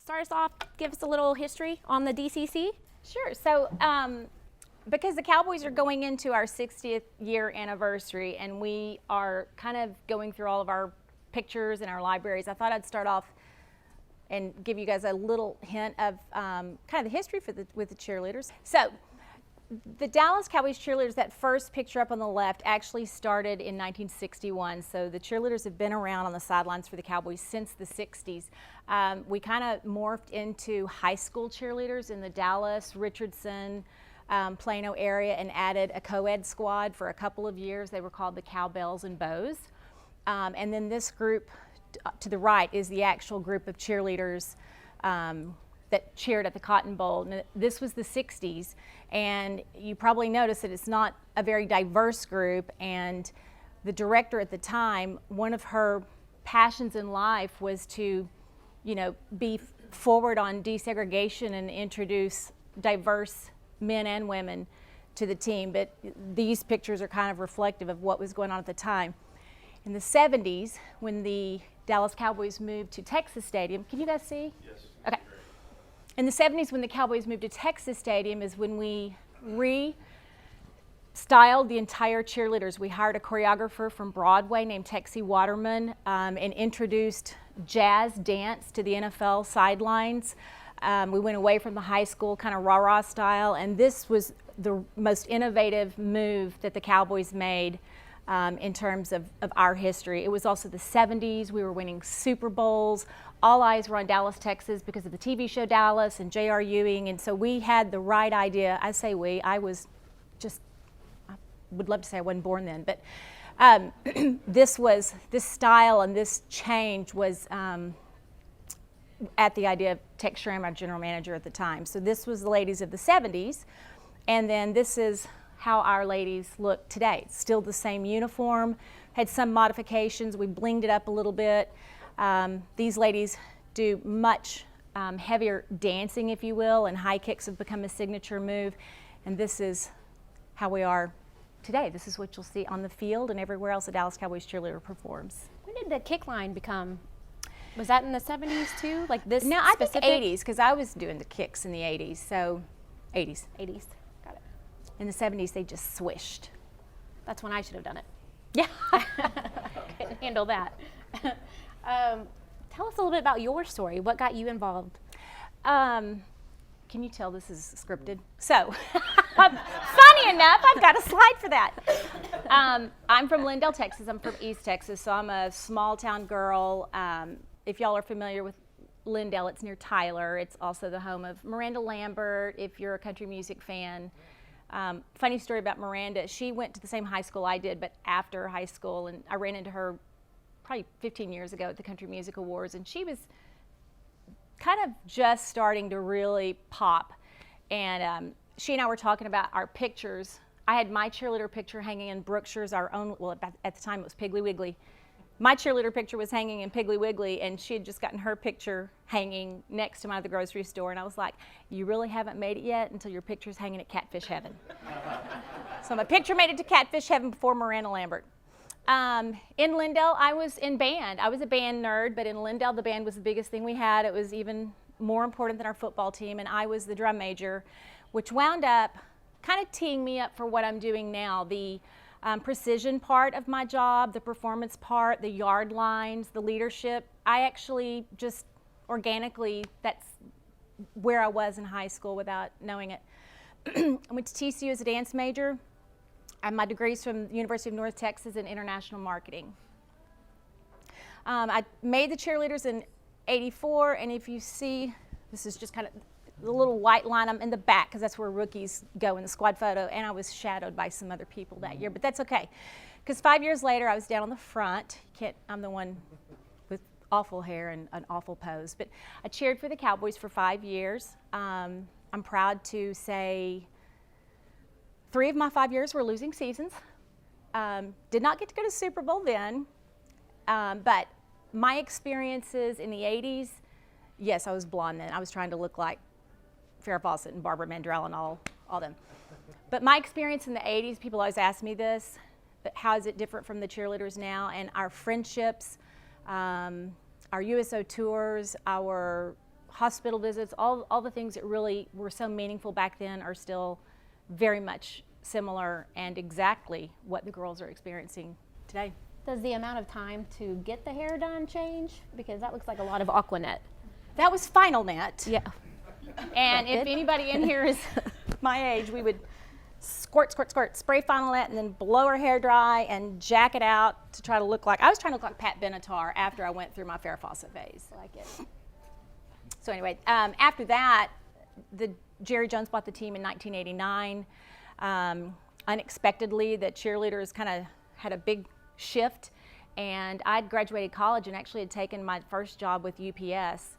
start us off, give us a little history on the DCC? Sure. So, because the Cowboys are going into our 60th year anniversary and we are kind of going through all of our pictures in our libraries, I thought I'd start off and give you guys a little hint of kind of the history with the cheerleaders. So, the Dallas Cowboys cheerleaders, that first picture up on the left, actually started in 1961. So the cheerleaders have been around on the sidelines for the Cowboys since the 60s. We kind of morphed into high school cheerleaders in the Dallas, Richardson, Plano area and added a co-ed squad for a couple of years. They were called the Cowbells and Bows. And then this group to the right is the actual group of cheerleaders that cheered at the Cotton Bowl. And this was the 60s, and you probably noticed that it's not a very diverse group, and the director at the time, one of her passions in life was to, you know, be forward on desegregation and introduce diverse men and women to the team. But these pictures are kind of reflective of what was going on at the time. In the 70s, when the Dallas Cowboys moved to Texas Stadium, can you guys see? Yes. Okay. In the 70s, when the Cowboys moved to Texas Stadium, is when we styled the entire cheerleaders. We hired a choreographer from Broadway named Texie Waterman and introduced jazz dance to the NFL sidelines. We went away from the high school kind of rah-rah style, and this was the most innovative move that the Cowboys made in terms of our history. It was also the 70s. We were winning Super Bowls. All eyes were on Dallas, Texas because of the TV show Dallas and J.R. Ewing, and so we had the right idea. I say we, I was just, I would love to say I wasn't born then, but this style and this change was at the idea of Tex Schramm, our general manager at the time. So this was the ladies of the 70s, and then this is how our ladies look today. It's still the same uniform, had some modifications. We blinged it up a little bit. These ladies do much heavier dancing, if you will, and high kicks have become a signature move. And this is how we are today. This is what you'll see on the field and everywhere else a Dallas Cowboys cheerleader performs. When did the kick line become? Was that in the 70s too? Like this No, I specific? think 80s, because I was doing the kicks in the 80s, so 80s. 80s. Got it. In the 70s, they just swished. That's when I should have done it. Yeah. Couldn't handle that. Tell us a little bit about your story. What got you involved? Can you tell this is scripted? So, funny enough, I've got a slide for that. I'm from Lindale, Texas. I'm from East Texas, so I'm a small town girl. If y'all are familiar with Lindale, it's near Tyler. It's also the home of Miranda Lambert, if you're a country music fan. Funny story about Miranda, she went to the same high school I did, but after high school, and I ran into her probably 15 years ago at the Country Music Awards, and she was kind of just starting to really pop. And she and I were talking about our pictures. I had my cheerleader picture hanging in Brookshire's, our own, well, at the time it was Piggly Wiggly. My cheerleader picture was hanging in Piggly Wiggly, and she had just gotten her picture hanging next to mine at the grocery store. And I was like, you really haven't made it yet until your picture's hanging at Catfish Heaven. So my picture made it to Catfish Heaven before Miranda Lambert. In Lindale, I was in band. I was a band nerd, but in Lindale, the band was the biggest thing we had. It was even more important than our football team, and I was the drum major, which wound up kind of teeing me up for what I'm doing now. The precision part of my job, the performance part, the yard lines, the leadership. I actually just organically, that's where I was in high school without knowing it. I went to TCU as a dance major. I have my degrees from the University of North Texas in international marketing. I made the cheerleaders in '84, and if you see, this is just kind of the little white line. I'm in the back because that's where rookies go in the squad photo, and I was shadowed by some other people that year, but that's okay. Because 5 years later, I was down on the front. I'm the one with awful hair and an awful pose, but I cheered for the Cowboys for 5 years. I'm proud to say 3 of my 5 years were losing seasons. Did not get to go to Super Bowl then, but my experiences in the 80s, yes, I was blonde then. I was trying to look like Farrah Fawcett and Barbara Mandrell and all them. But my experience in the 80s, people always ask me this, but how is it different from the cheerleaders now? And our friendships, our USO tours, our hospital visits, all the things that really were so meaningful back then are still very much similar and exactly what the girls are experiencing today. Does the amount of time to get the hair done change? Because that looks like a lot of Aquanet. That was Final Net. Yeah. And if anybody in here is my age, we would squirt, spray Final Net, and then blow our hair dry and jack it out to try to look like, I was trying to look like Pat Benatar after I went through my Farrah Fawcett phase. I like it. So anyway, after that, Jerry Jones bought the team in 1989. Unexpectedly, the Cheerleaders kind of had a big shift, and I'd graduated college and actually had taken my first job with UPS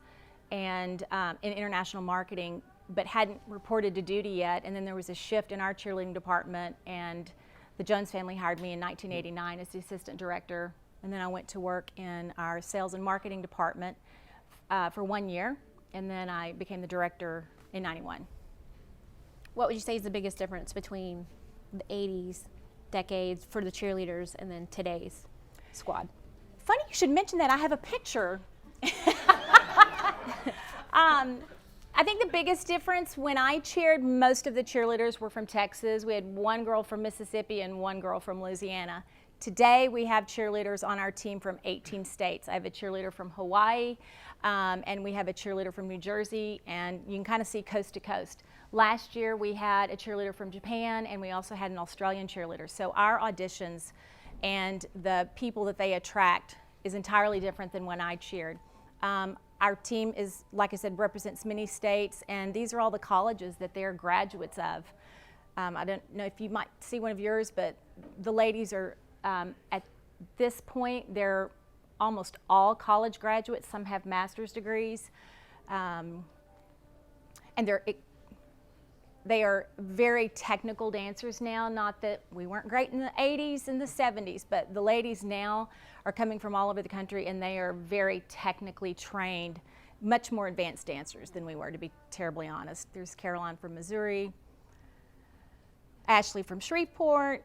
and in international marketing, but hadn't reported to duty yet. And then there was a shift in our cheerleading department, and the Jones family hired me in 1989 as the assistant director. And then I went to work in our sales and marketing department for 1 year, and then I became the director in 91. What would you say is the biggest difference between the 80s decades for the cheerleaders and then today's squad? Funny you should mention that. I have a picture. I think the biggest difference, when I cheered, most of the cheerleaders were from Texas. We had one girl from Mississippi and one girl from Louisiana. Today, we have cheerleaders on our team from 18 states. I have a cheerleader from Hawaii, and we have a cheerleader from New Jersey, and you can kind of see coast to coast. Last year, we had a cheerleader from Japan, and we also had an Australian cheerleader. So our auditions and the people that they attract is entirely different than when I cheered. Our team is, like I said, represents many states, and these are all the colleges that they're graduates of. I don't know if you might see one of yours, but the ladies are, at this point, they're almost all college graduates. Some have master's degrees, and they are very technical dancers now. Not that we weren't great in the 80s and the 70s, but the ladies now are coming from all over the country, and they are very technically trained, much more advanced dancers than we were, to be terribly honest. There's Caroline from Missouri, Ashley from Shreveport,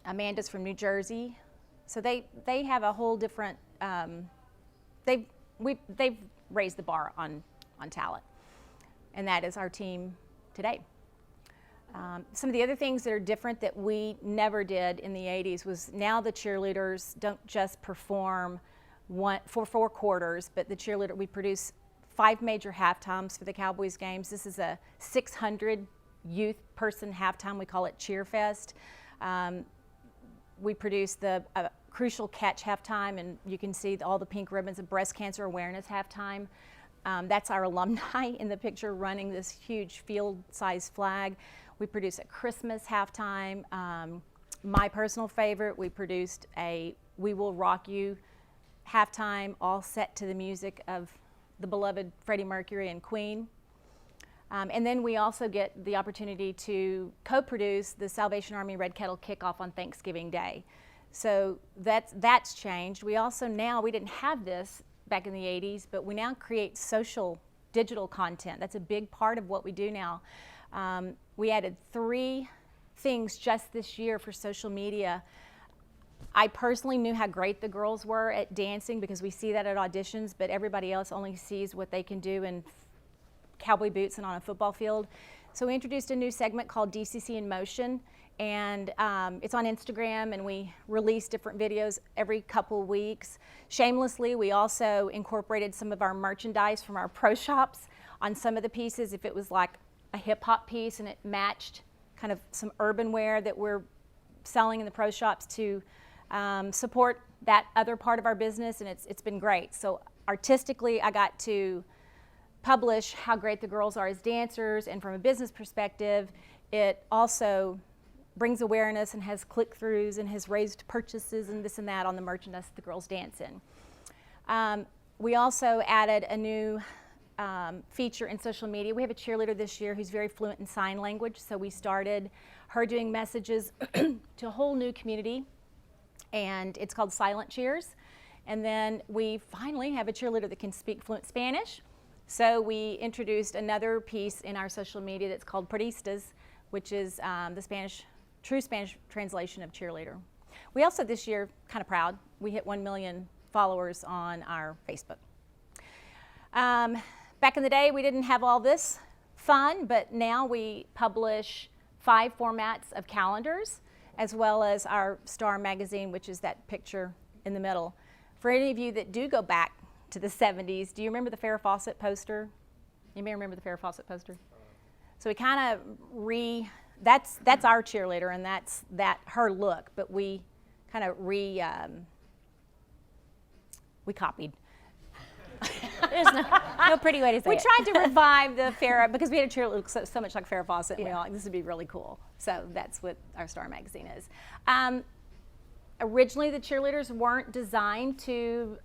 Amanda's from New Jersey. So they have a whole different, they've raised the bar on talent. And that is our team today. Some of the other things that are different that we never did in the 80s was, now the cheerleaders don't just perform for 4 quarters, but we produce 5 major halftimes for the Cowboys games. This is a 600 youth person halftime. We call it Cheer Fest. We produce the Crucial Catch halftime, and you can see all the pink ribbons of breast cancer awareness halftime. That's our alumni in the picture running this huge field-sized flag. We produce a Christmas halftime. My personal favorite, we produced a We Will Rock You halftime, all set to the music of the beloved Freddie Mercury and Queen. And then we also get the opportunity to co-produce the Salvation Army Red Kettle Kickoff on Thanksgiving Day. So that's changed. We also now, we didn't have this back in the 80s, but we now create social digital content. That's a big part of what we do now. We added 3 things just this year for social media. I personally knew how great the girls were at dancing because we see that at auditions, but everybody else only sees what they can do in cowboy boots and on a football field. So we introduced a new segment called DCC in Motion, and it's on Instagram, and we release different videos every couple weeks. Shamelessly, we also incorporated some of our merchandise from our pro shops on some of the pieces. If it was like a hip hop piece and it matched kind of some urban wear that we're selling in the pro shops to support that other part of our business, and it's been great. So artistically, I got to publish how great the girls are as dancers, and from a business perspective, it also brings awareness and has click-throughs and has raised purchases and this and that on the merchandise that the girls dance in. We also added a new feature in social media. We have a cheerleader this year who's very fluent in sign language, so we started her doing messages to a whole new community, and it's called Silent Cheers. And then we finally have a cheerleader that can speak fluent Spanish, so we introduced another piece in our social media that's called Puristas, which is the true Spanish translation of cheerleader. We also this year, kind of proud, we hit 1 million followers on our Facebook. Back in the day, we didn't have all this fun, but now we publish 5 formats of calendars, as well as our Star magazine, which is that picture in the middle. For any of you that do go back to the 70s, do you remember the Farrah Fawcett poster? You may remember the Farrah Fawcett poster. So we kind of that's our cheerleader, and that's her look, but we kind of we copied. There's no pretty way to say We it. tried to revive the Farrah, because we had a cheerleader that looked so much like Farrah Fawcett, and we Yeah. were like, this would be really cool. So that's what our Star magazine is. Originally, the cheerleaders weren't designed to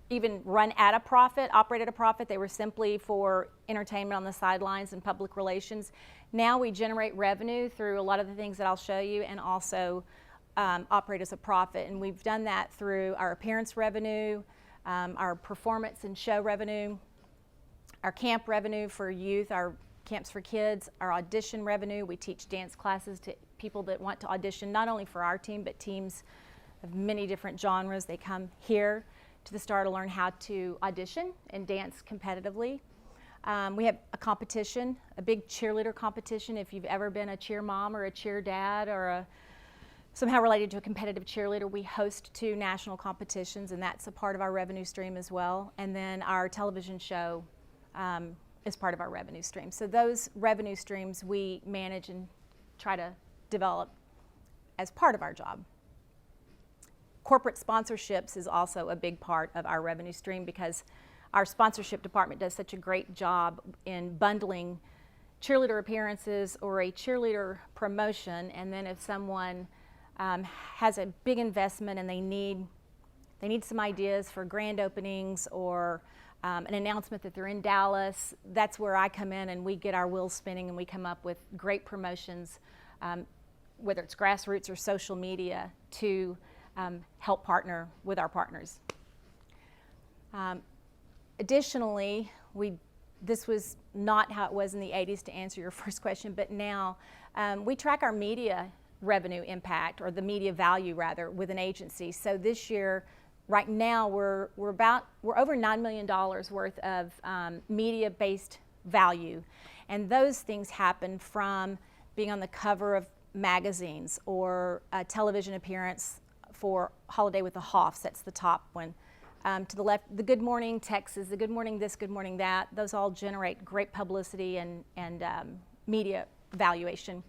even run at a profit, operate at a profit. They were simply for entertainment on the sidelines and public relations. Now we generate revenue through a lot of the things that I'll show you, and also operate as a profit. And we've done that through our appearance revenue, our performance and show revenue, our camp revenue for youth, our camps for kids, our audition revenue. We teach dance classes to people that want to audition, not only for our team, but teams of many different genres. They come here to the Star to learn how to audition and dance competitively. We have a competition, a big cheerleader competition. If you've ever been a cheer mom or a cheer dad or somehow related to a competitive cheerleader, we host 2 national competitions, and that's a part of our revenue stream as well. And then our television show is part of our revenue stream. So those revenue streams we manage and try to develop as part of our job. Corporate sponsorships is also a big part of our revenue stream, because our sponsorship department does such a great job in bundling cheerleader appearances or a cheerleader promotion. And then if someone has a big investment and they need some ideas for grand openings or an announcement that they're in Dallas, that's where I come in, and we get our wheels spinning, and we come up with great promotions, whether it's grassroots or social media, to help partner with our partners. Additionally, this was not how it was in the 80s, to answer your first question, but now we track our media revenue impact, or the media value rather, with an agency. So this year, right now, we're over $9 million worth of media-based value, and those things happen from being on the cover of magazines or a television appearance for Holiday with the Hoffs. That's the top one. To the left, the Good Morning Texas, the Good Morning this, Good Morning that. Those all generate great publicity and media valuation.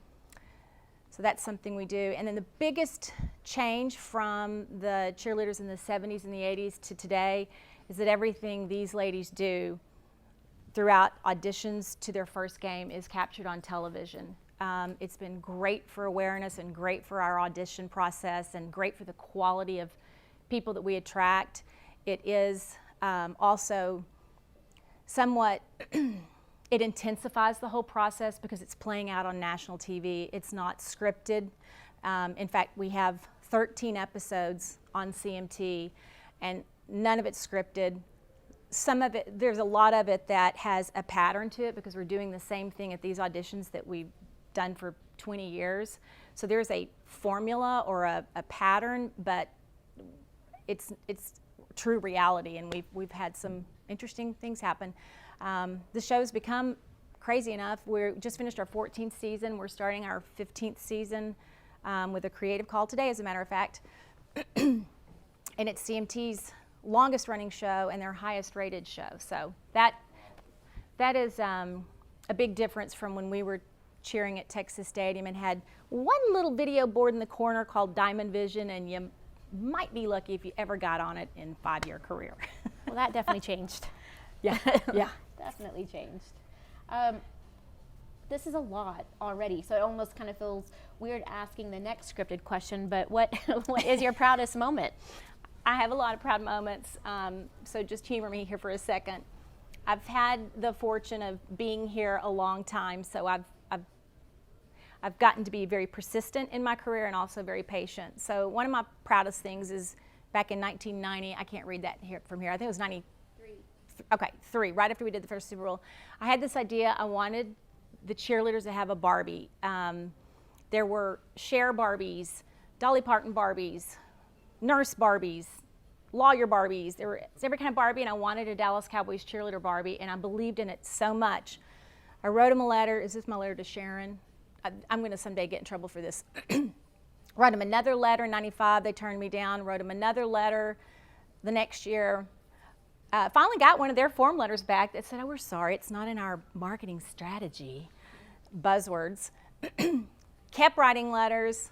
So that's something we do. And then the biggest change from the cheerleaders in the 70s and the 80s to today is that everything these ladies do throughout auditions to their first game is captured on television. It's been great for awareness and great for our audition process and great for the quality of people that we attract. It is also somewhat it intensifies the whole process because it's playing out on national TV. It's not scripted. In fact, we have 13 episodes on CMT, and none of it's scripted. Some of it, there's a lot of it that has a pattern to it, because we're doing the same thing at these auditions that we've done for 20 years. So there's a formula or a pattern, but it's true reality, and we've had some interesting things happen. The show's become crazy enough. We just finished our 14th season. We're starting our 15th season with a creative call today, as a matter of fact. And it's CMT's longest running show and their highest rated show. So that is a big difference from when we were cheering at Texas Stadium and had one little video board in the corner called Diamond Vision, and you might be lucky if you ever got on it in a 5-year career. Well, that definitely changed. Yeah, yeah. Definitely changed. This is a lot already, so it almost kind of feels weird asking the next scripted question, but what is your proudest moment? I have a lot of proud moments, so just humor me here for a second. I've had the fortune of being here a long time, so I've gotten to be very persistent in my career and also very patient. So one of my proudest things is back in 1990, I can't read that here from here, I think it was 93. Okay, 3, right after we did the first Super Bowl. I had this idea, I wanted the cheerleaders to have a Barbie. There were Cher Barbies, Dolly Parton Barbies, Nurse Barbies, lawyer Barbies. There was every kind of Barbie, and I wanted a Dallas Cowboys cheerleader Barbie, and I believed in it so much. I wrote them a letter. Is this my letter to Sharon? I'm going to someday get in trouble for this. Wrote them another letter in 95. They turned me down. Wrote them another letter the next year. Finally got one of their form letters back that said, oh, we're sorry, it's not in our marketing strategy. Buzzwords. Kept writing letters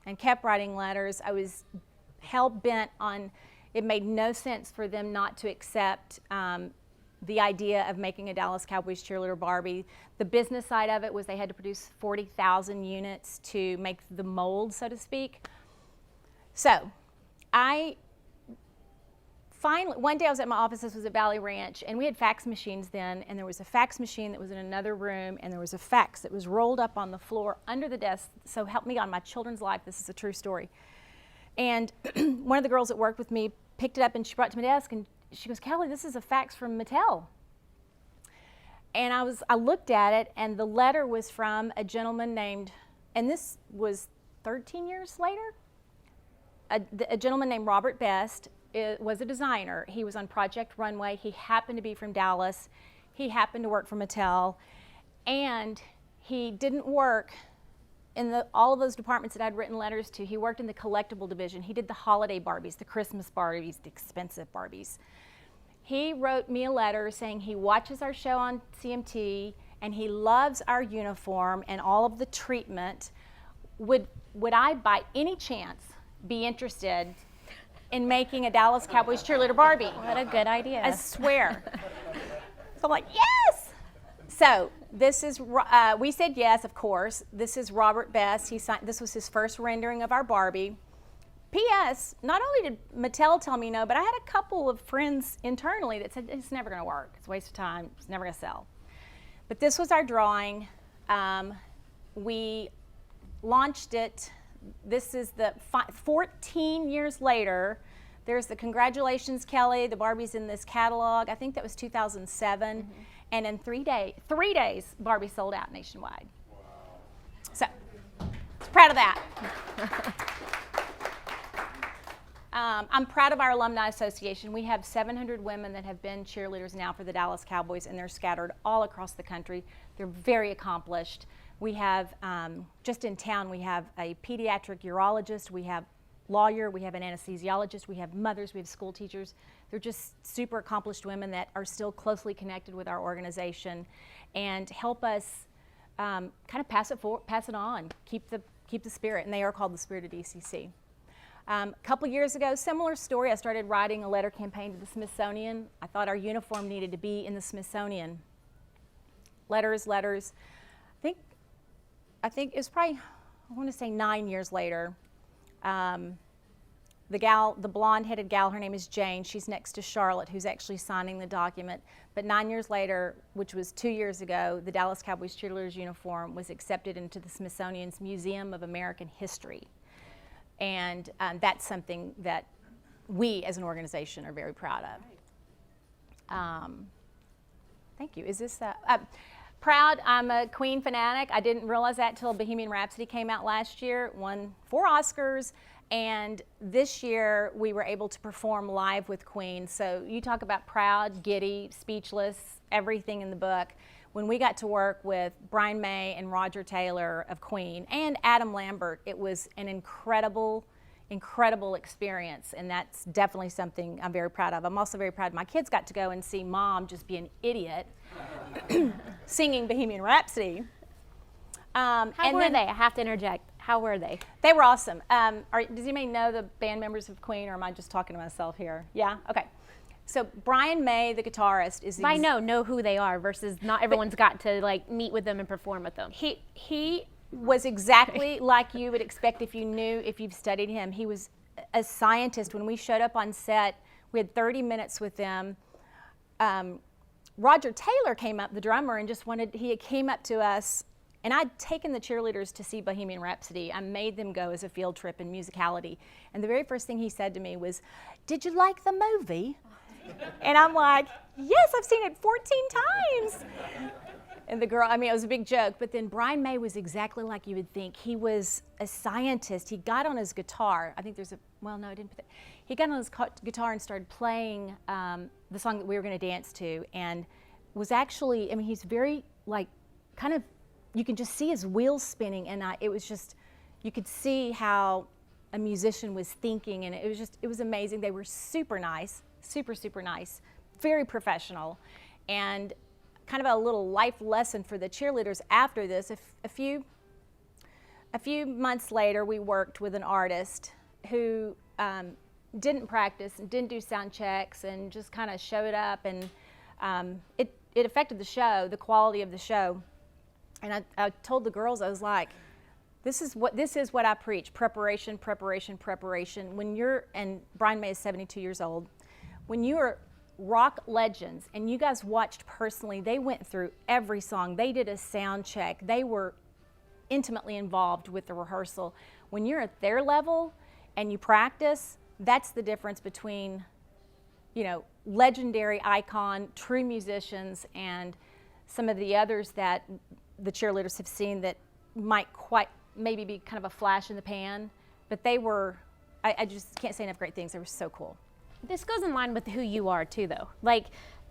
and kept writing letters. I was hell-bent on, it made no sense for them not to accept the idea of making a Dallas Cowboys cheerleader Barbie. The business side of it was they had to produce 40,000 units to make the mold, so to speak. So finally, one day I was at my office, this was at Valley Ranch, and we had fax machines then, and there was a fax machine that was in another room, and there was a fax that was rolled up on the floor under the desk. So help me on my children's life, this is a true story. And one of the girls that worked with me picked it up and she brought it to my desk, and she goes, Kelly, this is a fax from Mattel. And I looked at it, and the letter was from a gentleman named, and this was 13 years later, a gentleman named Robert Best. Was a designer. He was on Project Runway. He happened to be from Dallas. He happened to work for Mattel. And he didn't work in all of those departments that I'd written letters to. He worked in the collectible division. He did the holiday Barbies, the Christmas Barbies, the expensive Barbies. He wrote me a letter saying he watches our show on CMT and he loves our uniform and all of the treatment. Would I by any chance be interested in making a Dallas Cowboys cheerleader Barbie? What a good idea. I swear. So I'm like, yes! So this is, we said yes, of course. This is Robert Best. This was his first rendering of our Barbie. P.S., not only did Mattel tell me no, but I had a couple of friends internally that said, it's never going to work. It's a waste of time. It's never going to sell. But this was our drawing. We launched it. This is the 14 years later. There's the Congratulations, Kelly. The Barbie's in this catalog. I think that was 2007. Mm-hmm. And in 3 days, Barbie sold out nationwide. Wow. So, proud of that. I'm proud of our Alumni Association. We have 700 women that have been cheerleaders now for the Dallas Cowboys, and they're scattered all across the country. They're very accomplished. We have, just in town, we have a pediatric urologist, we have lawyer, we have an anesthesiologist, we have mothers, we have school teachers. They're just super accomplished women that are still closely connected with our organization and help us kind of pass it on, keep the spirit, and they are called the Spirit of DCC. A couple years ago, similar story, I started writing a letter campaign to the Smithsonian. I thought our uniform needed to be in the Smithsonian. Letters. I think it was probably, I want to say 9 years later. The blonde-headed gal, her name is Jane. She's next to Charlotte, who's actually signing the document. But 9 years later, which was 2 years ago, the Dallas Cowboys cheerleaders uniform was accepted into the Smithsonian's Museum of American History. And that's something that we as an organization are very proud of. Thank you. Is this proud? I'm a Queen fanatic. I didn't realize that until Bohemian Rhapsody came out last year. Won 4 Oscars. And this year we were able to perform live with Queen. So you talk about proud, giddy, speechless, everything in the book. When we got to work with Brian May and Roger Taylor of Queen and Adam Lambert, it was an incredible experience, and that's definitely something I'm very proud of. I'm also very proud my kids got to go and see Mom just be an idiot singing Bohemian Rhapsody. How were they? I have to interject. How were they? They were awesome. Does anybody know the band members of Queen, or am I just talking to myself here? Yeah? Okay. So Brian May, the guitarist, is... I know who they are versus not everyone's got to like meet with them and perform with them. He was exactly like you would expect if you've studied him. He was a scientist. When we showed up on set, we had 30 minutes with them. Roger Taylor came up, the drummer, and he came up to us, and I'd taken the cheerleaders to see Bohemian Rhapsody. I made them go as a field trip in musicality. And the very first thing he said to me was, "Did you like the movie?" And I'm like, yes, I've seen it 14 times. And the girl, I mean, it was a big joke, but then Brian May was exactly like you would think. He was a scientist. He got on his guitar. I think there's a, well, no, I didn't put that. He got on his guitar and started playing the song that we were going to dance to, and was actually, I mean, he's very, like, kind of, you can just see his wheels spinning, and it was just, you could see how a musician was thinking, and it was amazing. They were super nice, super, super nice, very professional, and kind of a little life lesson for the cheerleaders after this. A few months later, we worked with an artist who didn't practice and didn't do sound checks and just kind of showed up, and it affected the show, the quality of the show. And I told the girls, I was like, this is what I preach: preparation, preparation, preparation. When you're, and Brian May is 72 years old, when you are rock legends, and you guys watched personally, they went through every song. They did a sound check. They were intimately involved with the rehearsal. When you're at their level and you practice, that's the difference between, you know, legendary icon, true musicians, and some of the others that the cheerleaders have seen that might quite maybe be kind of a flash in the pan. But they were, I just can't say enough great things. They were so cool. This goes in line with who you are too, though. Like,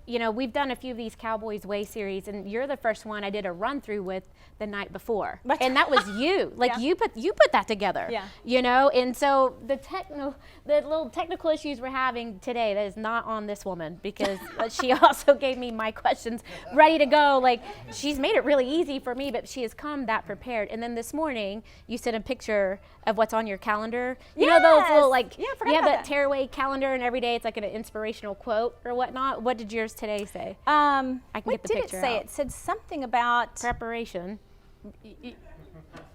you know, we've done a few of these Cowboys Way series, and you're the first one I did a run through with the night before, and that was you. Like, Yeah. you put that together. Yeah. You know, and so the little technical issues we're having today, that is not on this woman, because she also gave me my questions ready to go. Like, she's made it really easy for me, but she has come that prepared. And then this morning, you sent a picture of what's on your calendar. You know those little, like, Yeah, I forgot you have about that that. tearaway calendar, and every day it's like an inspirational quote or whatnot. What did yours today say? I can what get the did picture it say? out. It said something about, Preparation.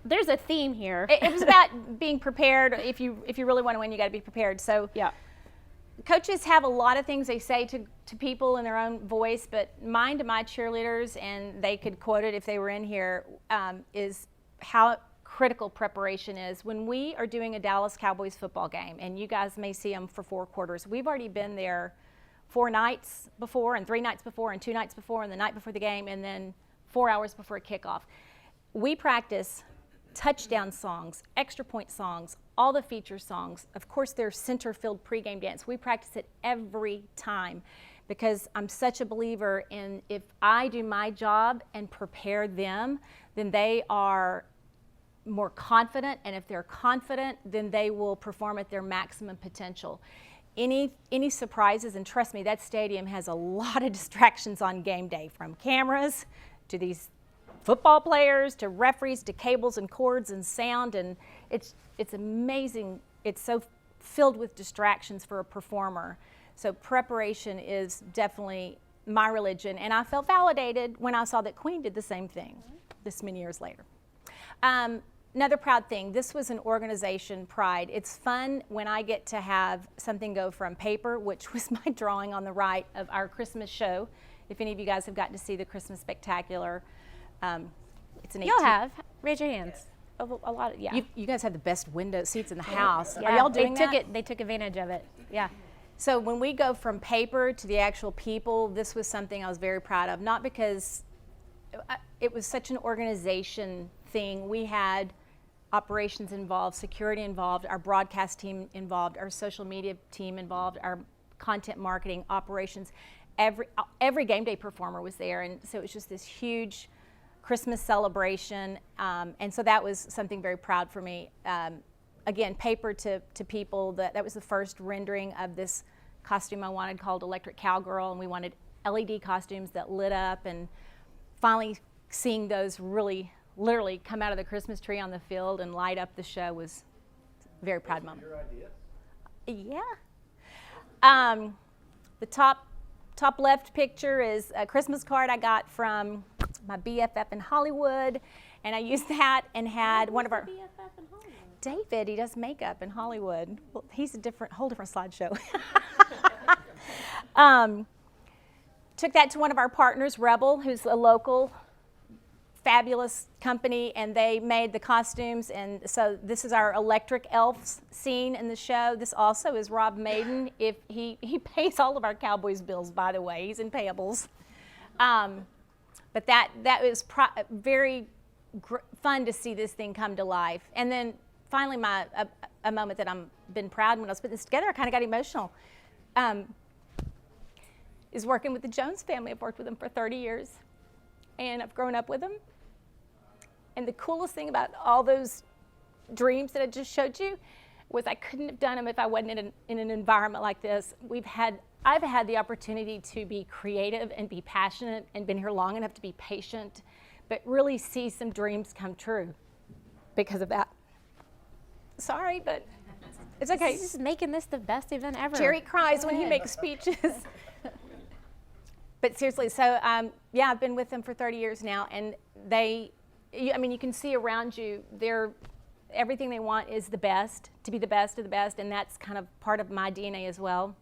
There's a theme here. it was about being prepared. If you really want to win, you got to be prepared. So Yeah. coaches have a lot of things they say to people in their own voice, but mine to my cheerleaders, and they could quote it if they were in here, is how critical preparation is. When we are doing a Dallas Cowboys football game, and you guys may see them for 4 quarters, we've already been there 4 nights before, and 3 nights before, and 2 nights before, and the night before the game, and then 4 hours before kickoff. We practice touchdown songs, extra point songs, all the feature songs. Of course, there's center field pregame dance. We practice it every time, because I'm such a believer in, if I do my job and prepare them, then they are more confident, and if they're confident, then they will perform at their maximum potential. Any surprises, and trust me, that stadium has a lot of distractions on game day, from cameras to these football players to referees to cables and cords and sound, and it's amazing. It's so filled with distractions for a performer. So preparation is definitely my religion, and I felt validated when I saw that Queen did the same thing this many years later. Another proud thing, this was an organization pride. It's fun when I get to have something go from paper, which was my drawing on the right of our Christmas show. If any of you guys have gotten to see the Christmas Spectacular, it's an 18. You'll have. Raise your hands. A lot of, yeah. You guys have the best window seats in the house. Yeah, Are y'all doing that? They took advantage of it. Yeah. So when we go from paper to the actual people, this was something I was very proud of. Not because it was such an organization thing. We had operations involved, security involved, our broadcast team involved, our social media team involved, our content marketing, operations. Every game day performer was there, and so it was just this huge Christmas celebration, and so that was something very proud for me. Again, paper to people, that was the first rendering of this costume I wanted, called Electric Cowgirl, and we wanted LED costumes that lit up, and finally seeing those really literally come out of the Christmas tree on the field and light up the show was a very proud moment. Your idea? Yeah. The top left picture is a Christmas card I got from my BFF in Hollywood, and I used that and had one of our BFF in Hollywood? David. He does makeup in Hollywood. Well, he's whole different slideshow. Took that to one of our partners, Rebel, who's a local fabulous company, and they made the costumes, and so this is our electric elves scene in the show. This also is Rob Maiden. If he pays all of our Cowboys bills, by the way. He's in payables. But that was very fun to see this thing come to life. And then finally, a moment that I've been proud when I was putting this together, I kind of got emotional, is working with the Jones family. I've worked with them for 30 years, and I've grown up with them. And the coolest thing about all those dreams that I just showed you was I couldn't have done them if I wasn't in an environment like this. I've had the opportunity to be creative and be passionate and been here long enough to be patient, but really see some dreams come true because of that. Sorry, but it's okay. This is making this the best event ever. Jerry cries when he makes speeches. But seriously, so yeah, I've been with them for 30 years now, and you can see around you, everything they want is the best, to be the best of the best, and that's kind of part of my DNA as well.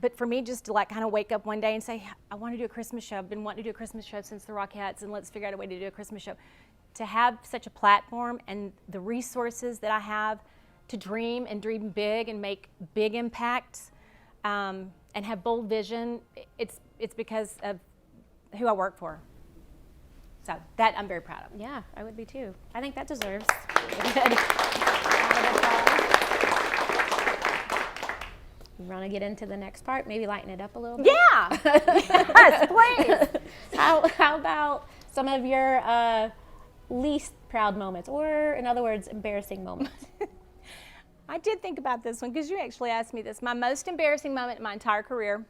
But for me, just to kind of wake up one day and say, I want to do a Christmas show. I've been wanting to do a Christmas show since the Rockettes, and let's figure out a way to do a Christmas show. To have such a platform and the resources that I have to dream and dream big and make big impacts, and have bold vision, it's because of who I work for. So that I'm very proud of. Yeah, I would be too. I think that deserves. You want to get into the next part? Maybe lighten it up a little bit? Yeah! Yes, please! How about some of your least proud moments, or in other words, embarrassing moments? I did think about this one because you actually asked me this. My most embarrassing moment in my entire career.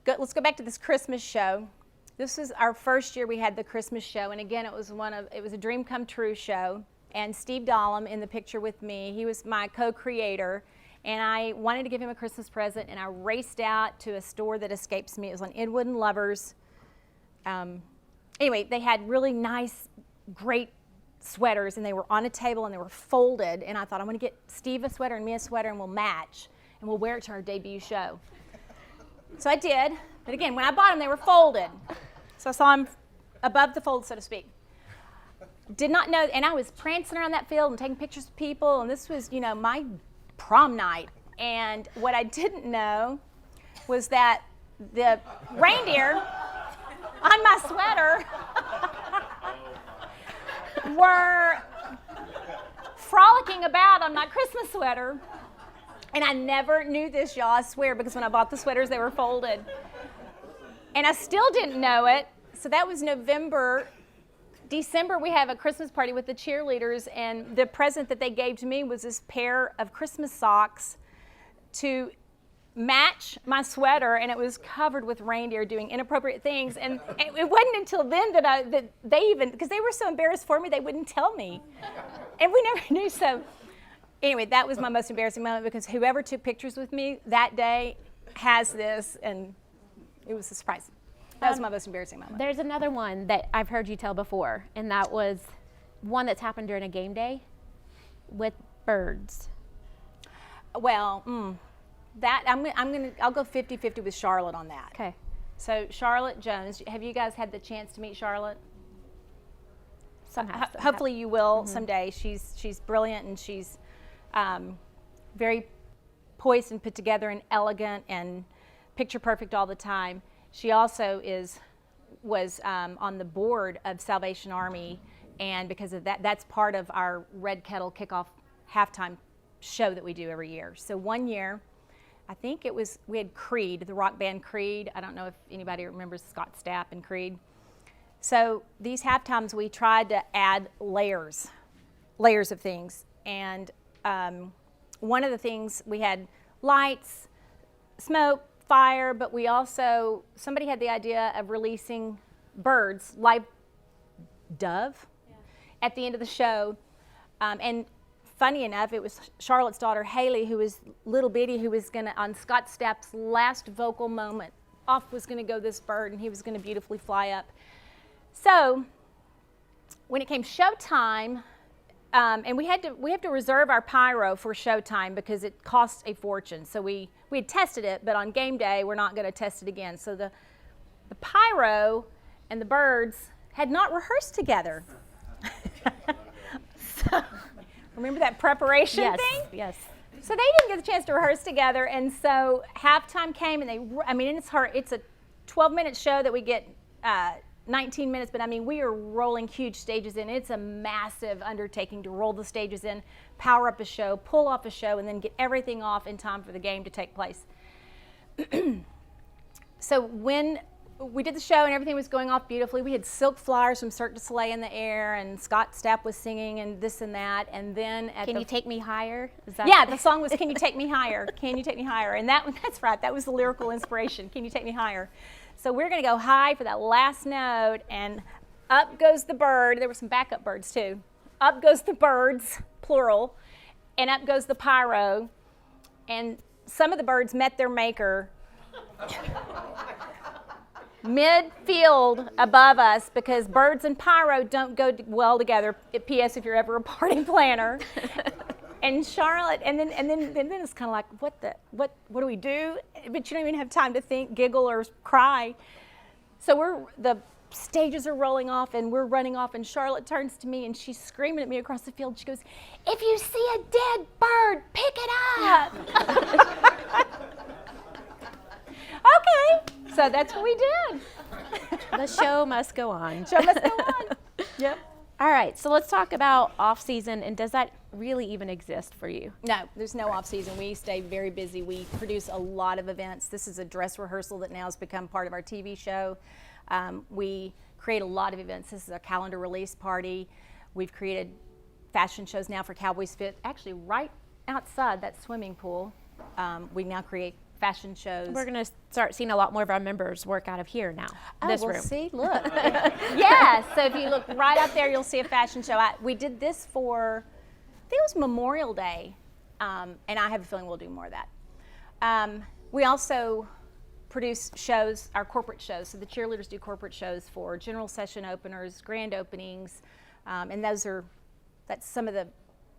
Let's go back to this Christmas show. This is our first year we had the Christmas show, and again, it was a dream come true show. And Steve Dahlem in the picture with me, he was my co-creator, and I wanted to give him a Christmas present, and I raced out to a store that escapes me. It was on Inwood and Lovers. Anyway, they had really nice, great sweaters, and they were on a table and they were folded, and I thought, I'm going to get Steve a sweater and me a sweater, and we'll match, and we'll wear it to our debut show. So I did, but again, when I bought them, they were folded. So I saw them above the fold, so to speak. Did not know, and I was prancing around that field and taking pictures of people, and this was, my prom night. And what I didn't know was that the reindeer on my sweater were frolicking about on my Christmas sweater. And I never knew this, y'all, I swear, because when I bought the sweaters, they were folded. And I still didn't know it. So that was December, we have a Christmas party with the cheerleaders, and the present that they gave to me was this pair of Christmas socks to match my sweater, and it was covered with reindeer doing inappropriate things. And it wasn't until then that they even, because they were so embarrassed for me, they wouldn't tell me. And we never knew. So anyway, that was my most embarrassing moment, because whoever took pictures with me that day has this, and it was a surprise. That was my most embarrassing moment. There's another one that I've heard you tell before, and that was one that's happened during a game day with birds. Well, I'll go 50-50 with Charlotte on that. Okay. So Charlotte Jones, have you guys had the chance to meet Charlotte? Somehow. Hopefully you will someday. She's brilliant, and she's very poised and put together and elegant and picture perfect all the time. She also was on the board of Salvation Army, and because of that, that's part of our Red Kettle kickoff halftime show that we do every year. So one year, I think we had Creed, the rock band Creed. I don't know if anybody remembers Scott Stapp and Creed. So these halftimes, we tried to add layers of things. And one of the things, we had lights, smoke, fire, but somebody had the idea of releasing birds, live dove, at the end of the show. And funny enough, it was Charlotte's daughter, Haley, who was little bitty, who was on Scott Stapp's last vocal moment, off was gonna go this bird, and he was gonna beautifully fly up. So when it came showtime, and we have to reserve our pyro for showtime because it costs a fortune. So we had tested it, but on game day, we're not gonna test it again. So the pyro and the birds had not rehearsed together. So, remember that preparation thing? Yes. So they didn't get the chance to rehearse together, and so halftime came, and it's a 12-minute show that we get 19 minutes, but I mean, we are rolling huge stages in. It's a massive undertaking to roll the stages in, power up a show, pull off a show, and then get everything off in time for the game to take place. So when we did the show and everything was going off beautifully, we had silk flyers from Cirque du Soleil in the air, and Scott Stapp was singing and this and that, and then Can You Take Me Higher? Is that yeah, the song was Can You Take Me Higher? Can You Take Me Higher? And that's right, that was the lyrical inspiration, Can You Take Me Higher? So we're going to go high for that last note, and up goes the bird. There were some backup birds too. Up goes the birds, plural, and up goes the pyro, and some of the birds met their maker mid-field above us, because birds and pyro don't go well together. P.S. if you're ever a party planner. And Charlotte, and then it's kind of like, what do we do? But you don't even have time to think, giggle, or cry. So the stages are rolling off, and we're running off, and Charlotte turns to me, and she's screaming at me across the field. She goes, "If you see a dead bird, pick it up." Okay, so that's what we did. The show must go on. Show must go on. Yep. All right, so let's talk about off season, and does that really even exist for you? No, there's no off season. We stay very busy. We produce a lot of events. This is a dress rehearsal that now has become part of our TV show. We create a lot of events. This is a calendar release party. We've created fashion shows now for Cowboys Fit. Actually, right outside that swimming pool, we now create fashion shows. We're going to start seeing a lot more of our members work out of here now. This room. See, look. Yeah, so if you look right out there, you'll see a fashion show. We did this for, I think it was Memorial Day, and I have a feeling we'll do more of that. We also produce shows, our corporate shows. So the cheerleaders do corporate shows for general session openers, grand openings, and that's some of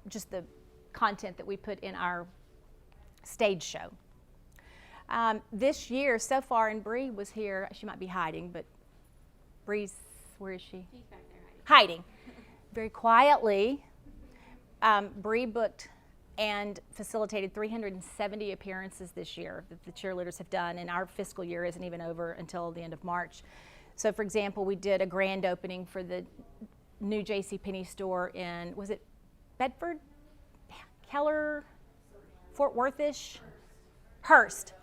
just the content that we put in our stage show. This year, so far, and Bree was here. She might be hiding, but Bree's, where is she? She's back there hiding. Very quietly. Bree booked and facilitated 370 appearances this year that the cheerleaders have done, and our fiscal year isn't even over until the end of March. So, for example, we did a grand opening for the new JCPenney store in, was it Bedford? Keller? Fort Worth-ish? Hearst.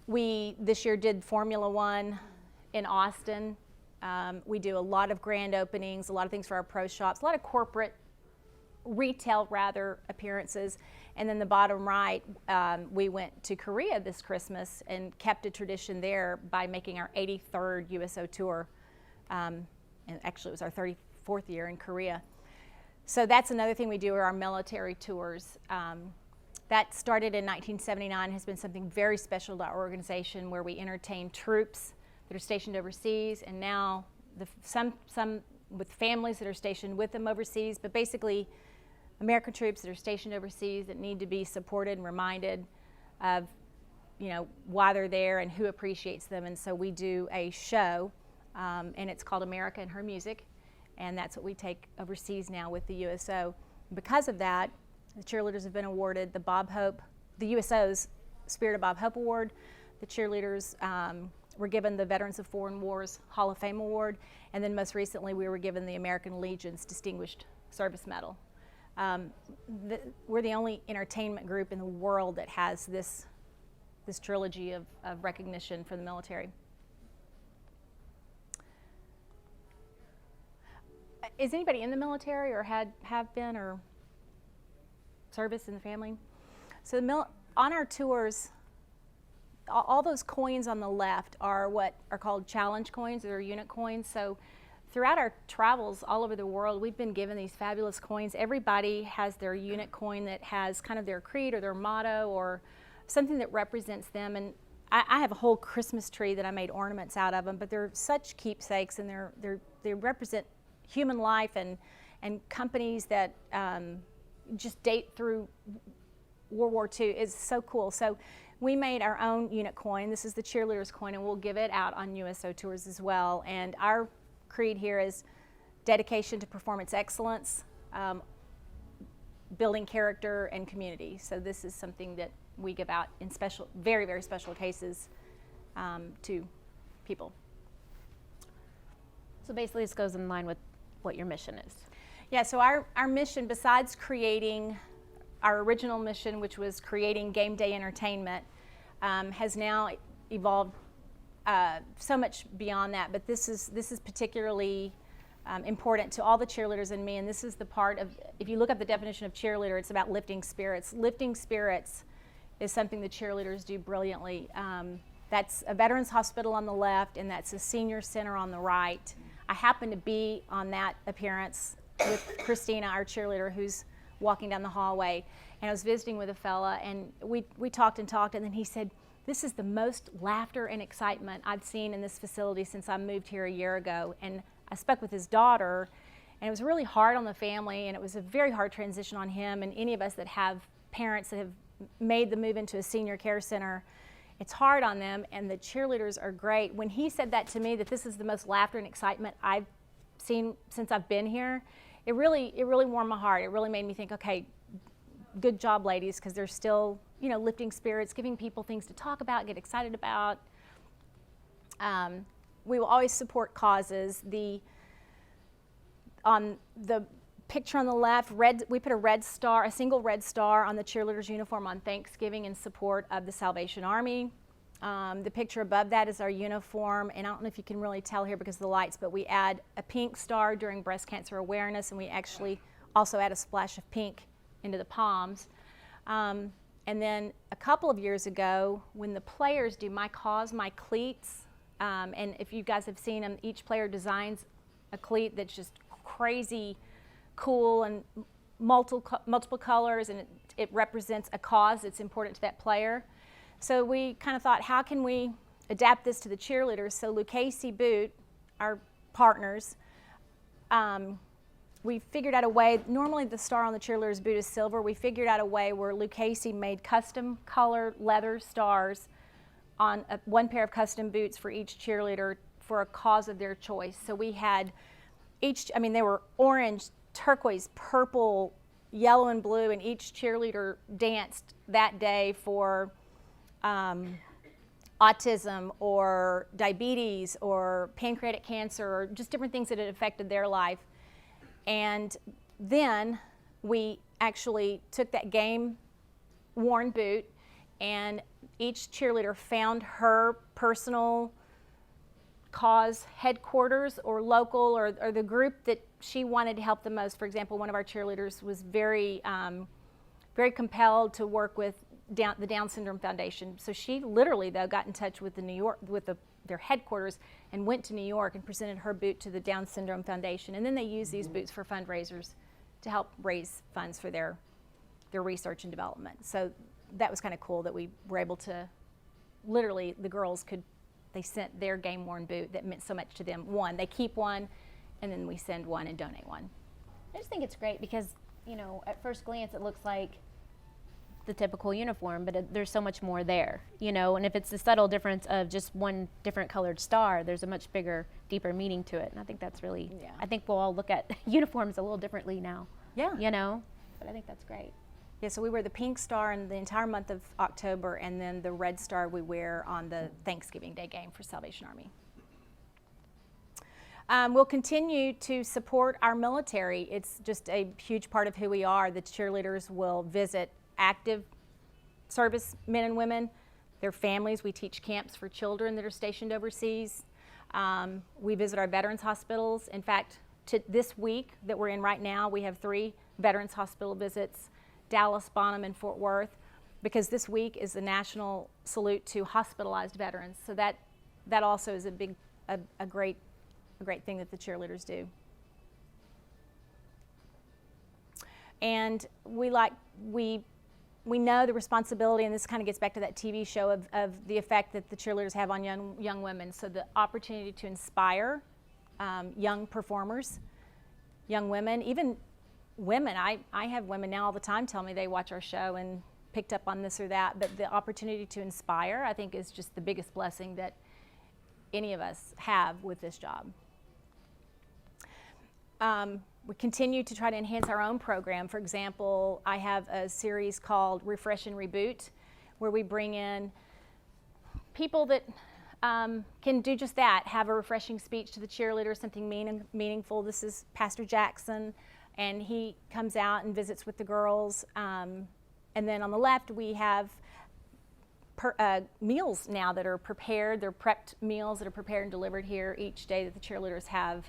We this year did Formula One in Austin. We do a lot of grand openings, a lot of things for our pro shops, a lot of corporate, retail rather, appearances. And then the bottom right, we went to Korea this Christmas and kept a tradition there by making our 83rd USO tour. And actually it was our 34th year in Korea. So that's another thing we do, are our military tours. That started in 1979, has been something very special to our organization, where we entertain troops that are stationed overseas, and now some with families that are stationed with them overseas, but basically American troops that are stationed overseas that need to be supported and reminded of, why they're there and who appreciates them. And so we do a show, and it's called America and Her Music, and that's what we take overseas now with the USO. Because of that, the cheerleaders have been awarded the USO's Spirit of Bob Hope Award. The cheerleaders were given the Veterans of Foreign Wars Hall of Fame Award, and then most recently we were given the American Legion's Distinguished Service Medal. We're the only entertainment group in the world that has this trilogy of recognition for the military. Is anybody in the military or have been or service in the family? So on our tours, all those coins on the left are what are called challenge coins, or unit coins. So throughout our travels all over the world, we've been given these fabulous coins. Everybody has their unit coin that has kind of their creed or their motto or something that represents them. And I have a whole Christmas tree that I made ornaments out of them, but they're such keepsakes, and they represent human life and companies that just date through World War II. Is so cool. So we made our own unit coin. This is the cheerleaders coin, and we'll give it out on USO tours as well. And our creed here is dedication to performance excellence, building character and community. So this is something that we give out in special, very, very special cases to people. So basically this goes in line with what your mission is. Yeah, so our mission, besides creating our original mission, which was creating game day entertainment, has now evolved so much beyond that. But this is particularly important to all the cheerleaders and me, and this is the part of, if you look up the definition of cheerleader, it's about lifting spirits. Lifting spirits is something the cheerleaders do brilliantly. That's a veterans hospital on the left, and that's a senior center on the right. I happen to be on that appearance with Christina, our cheerleader, who's walking down the hallway, and I was visiting with a fella, and we talked, and then he said, "This is the most laughter and excitement I've seen in this facility since I moved here a year ago." And I spoke with his daughter, and it was really hard on the family, and it was a very hard transition on him and any of us that have parents that have made the move into a senior care center. It's hard on them, and the cheerleaders are great. When he said that to me, that this is the most laughter and excitement I've seen since I've been here, it really warmed my heart. It really made me think, okay, good job, ladies, because they're still, lifting spirits, giving people things to talk about, get excited about. We will always support causes. On the picture on the left, we put a single red star on the cheerleader's uniform on Thanksgiving in support of the Salvation Army. The picture above that is our uniform, and I don't know if you can really tell here because of the lights, but we add a pink star during breast cancer awareness, and we actually also add a splash of pink into the palms. And then a couple of years ago, when the players do My Cause, My Cleats, and if you guys have seen them, each player designs a cleat that's just crazy cool and multiple colors, and it represents a cause that's important to that player. So we kind of thought, how can we adapt this to the cheerleaders? So Lucchese Boot, our partners, we figured out a way. Normally the star on the cheerleader's boot is silver. We figured out a way where Lucchese made custom colored leather stars on one pair of custom boots for each cheerleader for a cause of their choice. So we had they were orange, turquoise, purple, yellow, and blue, and each cheerleader danced that day for autism or diabetes or pancreatic cancer or just different things that had affected their life. And then we actually took that game-worn boot, and each cheerleader found her personal cause headquarters or local or the group that she wanted to help the most. For example, one of our cheerleaders was very compelled to work with the Down Syndrome Foundation. So she literally, though, got in touch with their headquarters and went to New York and presented her boot to the Down Syndrome Foundation. And then they use these boots for fundraisers to help raise funds for their research and development. So that was kind of cool that we were able to, literally, the girls they sent their game-worn boot that meant so much to them. They keep one, and then we send one and donate one. I just think it's great because, at first glance it looks like the typical uniform, but there's so much more there, and if it's the subtle difference of just one different colored star, there's a much bigger, deeper meaning to it. And I think that's really, I think we'll all look at uniforms a little differently now. Yeah. But I think that's great. Yeah, so we wear the pink star in the entire month of October, and then the red star we wear on the Thanksgiving Day game for Salvation Army. We'll continue to support our military. It's just a huge part of who we are. The cheerleaders will visit active service men and women, their families. We teach camps for children that are stationed overseas. We visit our veterans hospitals. In fact, this week that we're in right now, we have 3 veterans hospital visits, Dallas, Bonham, and Fort Worth, because this week is the national salute to hospitalized veterans. So that also is a great thing that the cheerleaders do. And we know the responsibility, and this kind of gets back to that TV show of the effect that the cheerleaders have on young women. So the opportunity to inspire young performers, young women, even women. I have women now all the time tell me they watch our show and picked up on this or that, but the opportunity to inspire, I think, is just the biggest blessing that any of us have with this job. We continue to try to enhance our own program. For example, I have a series called Refresh and Reboot, where we bring in people that can do just that, have a refreshing speech to the cheerleaders, something meaningful. This is Pastor Jackson, and he comes out and visits with the girls. And then on the left, we have meals now that are prepared. They're prepped meals that are prepared and delivered here each day that the cheerleaders have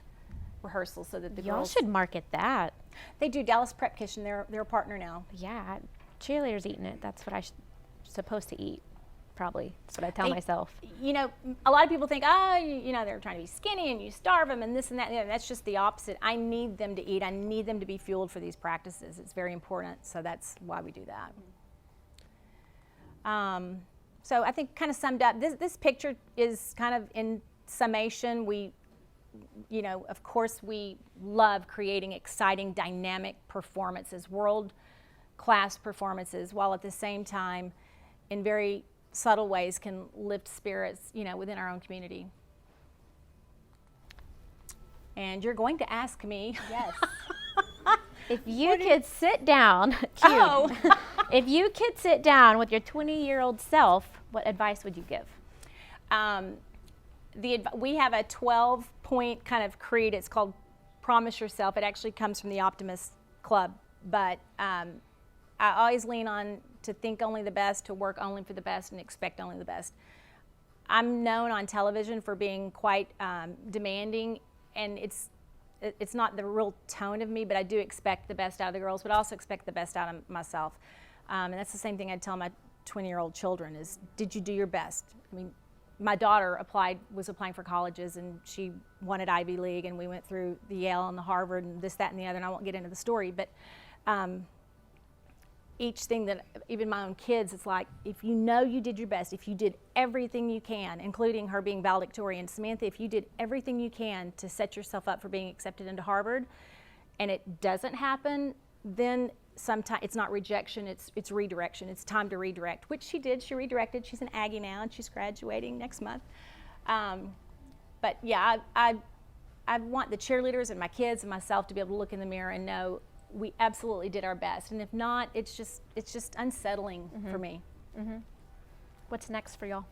rehearsals so that the Y'all girls should market that. They do. Dallas Prep Kitchen, they're a partner now. Yeah, cheerleaders eating it. That's what I'm supposed to eat. Probably. That's what I tell myself. You know, a lot of people think, oh, you know, they're trying to be skinny and you starve them and this and that. You know, that's just the opposite. I need them to eat. I need them to be fueled for these practices. It's very important. So that's why we do that. So I think kind of summed up, this picture is kind of in summation. We, you know, of course we love creating exciting, dynamic performances, world-class performances, while at the same time, in very subtle ways, can lift spirits, you know, within our own community. And you're going to ask me. Yes. If you could sit down, if you could sit down with your 20-year-old self, what advice would you give? We have a 12-point kind of creed. It's called Promise Yourself. It actually comes from the Optimist Club. But I always lean on to think only the best, to work only for the best, and expect only the best. I'm known on television for being quite demanding, and it's not the real tone of me, but I do expect the best out of the girls, but I also expect the best out of myself. And that's the same thing I tell my 20-year-old children is, did you do your best? I mean, my daughter was applying for colleges, and she wanted Ivy League, and we went through the Yale and the Harvard and this, that, and the other, and I won't get into the story, but each thing that, even my own kids, it's like, if you know you did your best, if you did everything you can, including her being valedictorian, Samantha, if you did everything you can to set yourself up for being accepted into Harvard, and it doesn't happen, then sometimes it's not rejection, it's redirection. It's time to redirect, which she did. She redirected. She's an Aggie now, and she's graduating next month. But yeah, I want the cheerleaders and my kids and myself to be able to look in the mirror and know we absolutely did our best, and if not, it's just unsettling for me. What's next for y'all?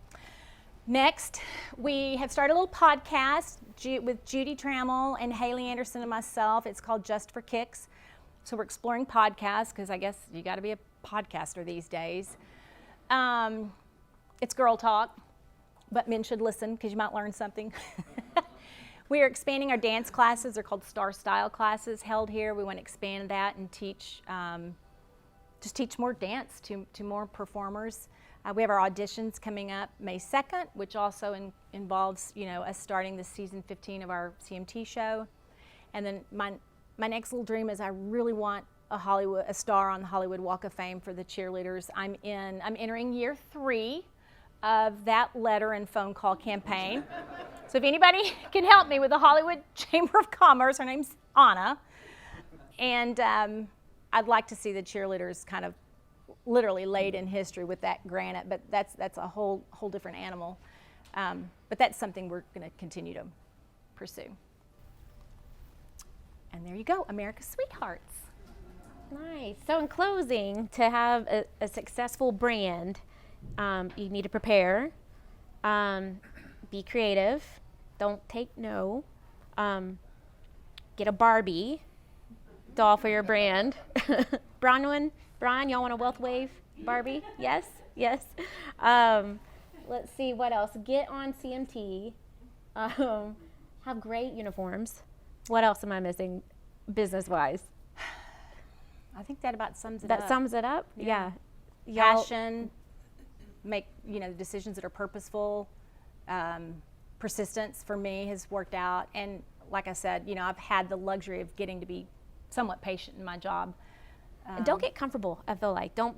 Next, we have started a little podcast with Judy Trammell and Haley Anderson and myself. It's called Just for Kicks. So we're exploring podcasts, because I guess you got to be a podcaster these days. It's girl talk, but men should listen because you might learn something. We are expanding our dance classes. They're called Star Style classes held here. We want to expand that and teach, just teach more dance to more performers. We have our auditions coming up May 2nd, which also involves, you know, us starting the season 15 of our CMT show. And then my next little dream is I really want a star on the Hollywood Walk of Fame for the cheerleaders. I'm entering year 3 of that letter and phone call campaign. So if anybody can help me with the Hollywood Chamber of Commerce, her name's Anna, and I'd like to see the cheerleaders kind of literally laid in history with that granite, but that's a whole different animal. But that's something we're going to continue to pursue. And there you go, America's Sweethearts. Nice. So in closing, to have a successful brand, you need to prepare, be creative, don't take no, get a Barbie doll for your brand. Brian, y'all want a wealth wave Barbie? Yes? Let's see, what else? Get on CMT, have great uniforms. What else am I missing business-wise? I think that about sums it up. That sums it up? Yeah. Passion, make, you know, decisions that are purposeful. Persistence for me has worked out, and like I said, you know, I've had the luxury of getting to be somewhat patient in my job. And don't get comfortable. I feel like don't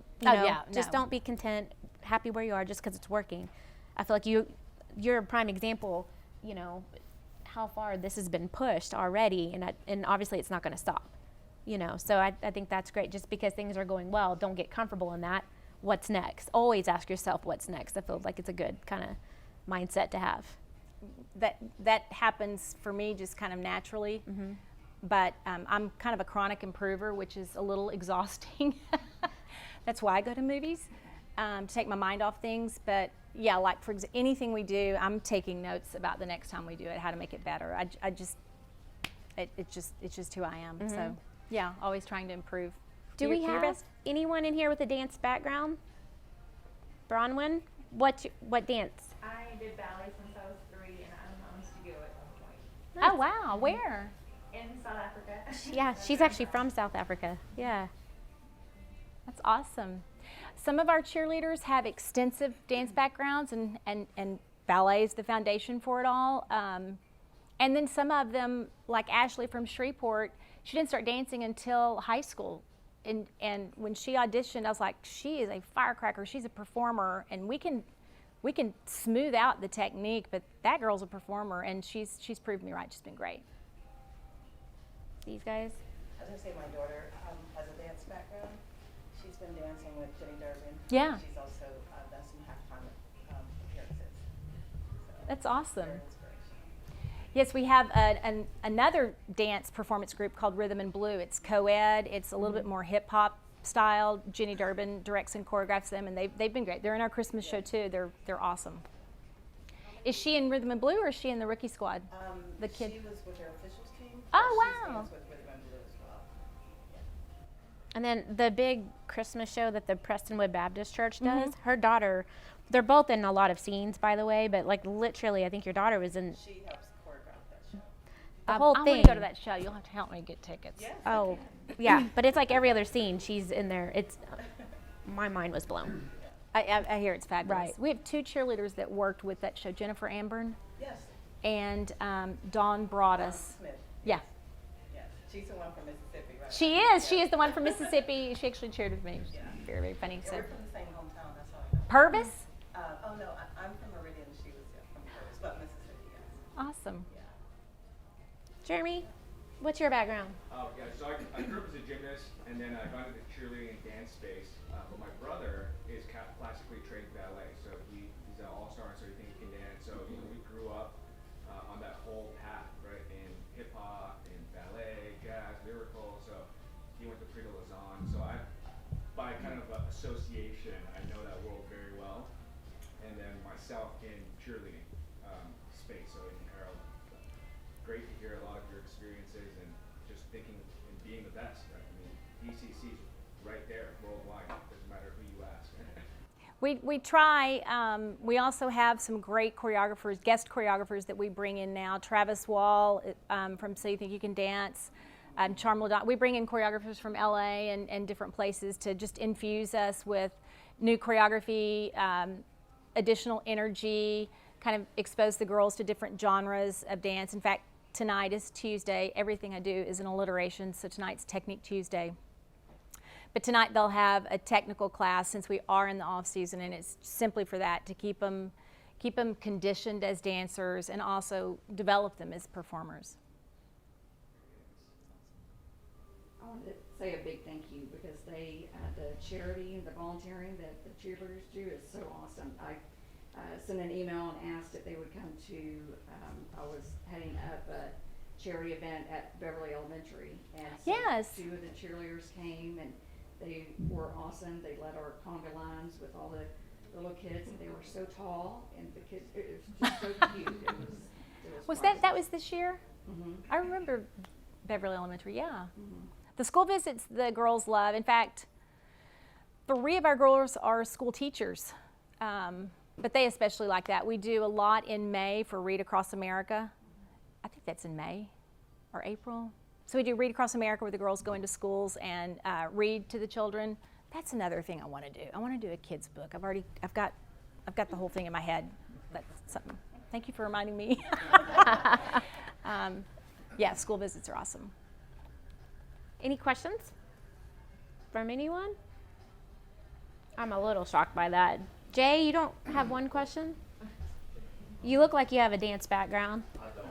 be content, happy where you are just because it's working. I feel like you're a prime example. You know how far this has been pushed already, and obviously it's not going to stop. You know, so I think that's great. Just because things are going well, don't get comfortable in that. What's next? Always ask yourself what's next. I feel like it's a good kind of mindset to have. That happens for me just kind of naturally, but I'm kind of a chronic improver, which is a little exhausting. That's why I go to movies. to take my mind off things. But yeah, like for anything we do, I'm taking notes about the next time we do it, how to make it better. It's just who I am. So yeah, always trying to improve. Do we have anyone in here with a dance background? Bronwyn, what dance? I did ballet since I was 3, and I managed to go at one point. Oh wow, where? In South Africa. Yeah, she's actually from South Africa. Yeah. That's awesome. Some of our cheerleaders have extensive dance backgrounds, and ballet is the foundation for it all. And then some of them, like Ashley from Shreveport, she didn't start dancing until high school. And when she auditioned, I was like, she is a firecracker. She's a performer, and we can smooth out the technique, but that girl's a performer, and she's proved me right. She's been great. These guys? I was going to say my daughter has a dance background. She's been dancing with Jenny Durbin. Yeah. She's also done some halftime appearances. So That's awesome. very inspirational. Yes, we have another dance performance group called Rhythm and Blue. It's co-ed. It's a little bit more hip-hop style. Jenny Durbin directs and choreographs them, and they've been great. They're in our Christmas show, too. They're awesome. Is she in Rhythm and Blue, or is she in the rookie squad? The kid. She was with her officials team. Oh, She's wow. danced with Rhythm and Blue as well. And then the big Christmas show that the Prestonwood Baptist Church does, her daughter, they're both in a lot of scenes, by the way, but like literally, I think your daughter was in She helps choreograph that show. the whole I thing. want to go to that show. You'll have to help me get tickets. Yes. Oh, yeah, but it's like every other scene, she's in there. It's, my mind was blown. I hear it's fabulous. Right. We have 2 cheerleaders that worked with that show, Jennifer Amburn Yes. and Dawn Broadus. Smith. Yeah. Yes. She's the one from Mississippi, right? She is. She is the one from Mississippi. She actually cheered with me. Yeah. Very, very funny. Yeah, So, we're from the same hometown. That's how I know. Purvis? Oh no, I'm from Meridian. She was from Purvis, but Mississippi. Yes. Awesome. Yeah. Jeremy, what's your background? Oh, yeah, so I grew up as a gymnast, and then I got into the cheerleading and dance space. But my brother is classically trained ballet, so he's an all-star, so he thinks he can dance. So we grew up on that whole path, right, in hip-hop, in ballet, jazz, lyrical. So he went to Prix de Lausanne. So by kind of association, I know that world very well. And then myself in cheerleading space, so in Maryland. So great to hear a lot of your experiences and just thinking and being the best. Right? I mean, DCC's right there worldwide. Doesn't matter who you ask. We try. We also have some great choreographers, guest choreographers that we bring in now. Travis Wall from So You Think You Can Dance. Charm Ladon. We bring in choreographers from LA and different places to just infuse us with new choreography, additional energy, kind of expose the girls to different genres of dance. In fact, tonight is Tuesday. Everything I do is an alliteration, so tonight's Technique Tuesday. But tonight they'll have a technical class since we are in the off season, and it's simply for that, to keep them conditioned as dancers and also develop them as performers. I wanted to say a big thank you because the charity and the volunteering that the cheerleaders do is so awesome. I sent an email and asked if they would come to, I was heading up a charity event at Beverly Elementary. And so Yes. 2 of the cheerleaders came and they were awesome. They led our conga lines with all the little kids, and they were so tall, and the kids, it was just so cute. It was That was this year? Mm-hmm. I remember Beverly Elementary, yeah. The school visits the girls love. In fact, 3 of our girls are school teachers, but they especially like that. We do a lot in May for Read Across America. I think that's in May or April. So we do Read Across America where the girls go into schools and read to the children. That's another thing I want to do. I want to do a kids book. I've got the whole thing in my head. That's something. Thank you for reminding me. Yeah, school visits are awesome. Any questions from anyone? I'm a little shocked by that. Jay, you don't have one question? You look like you have a dance background. I don't.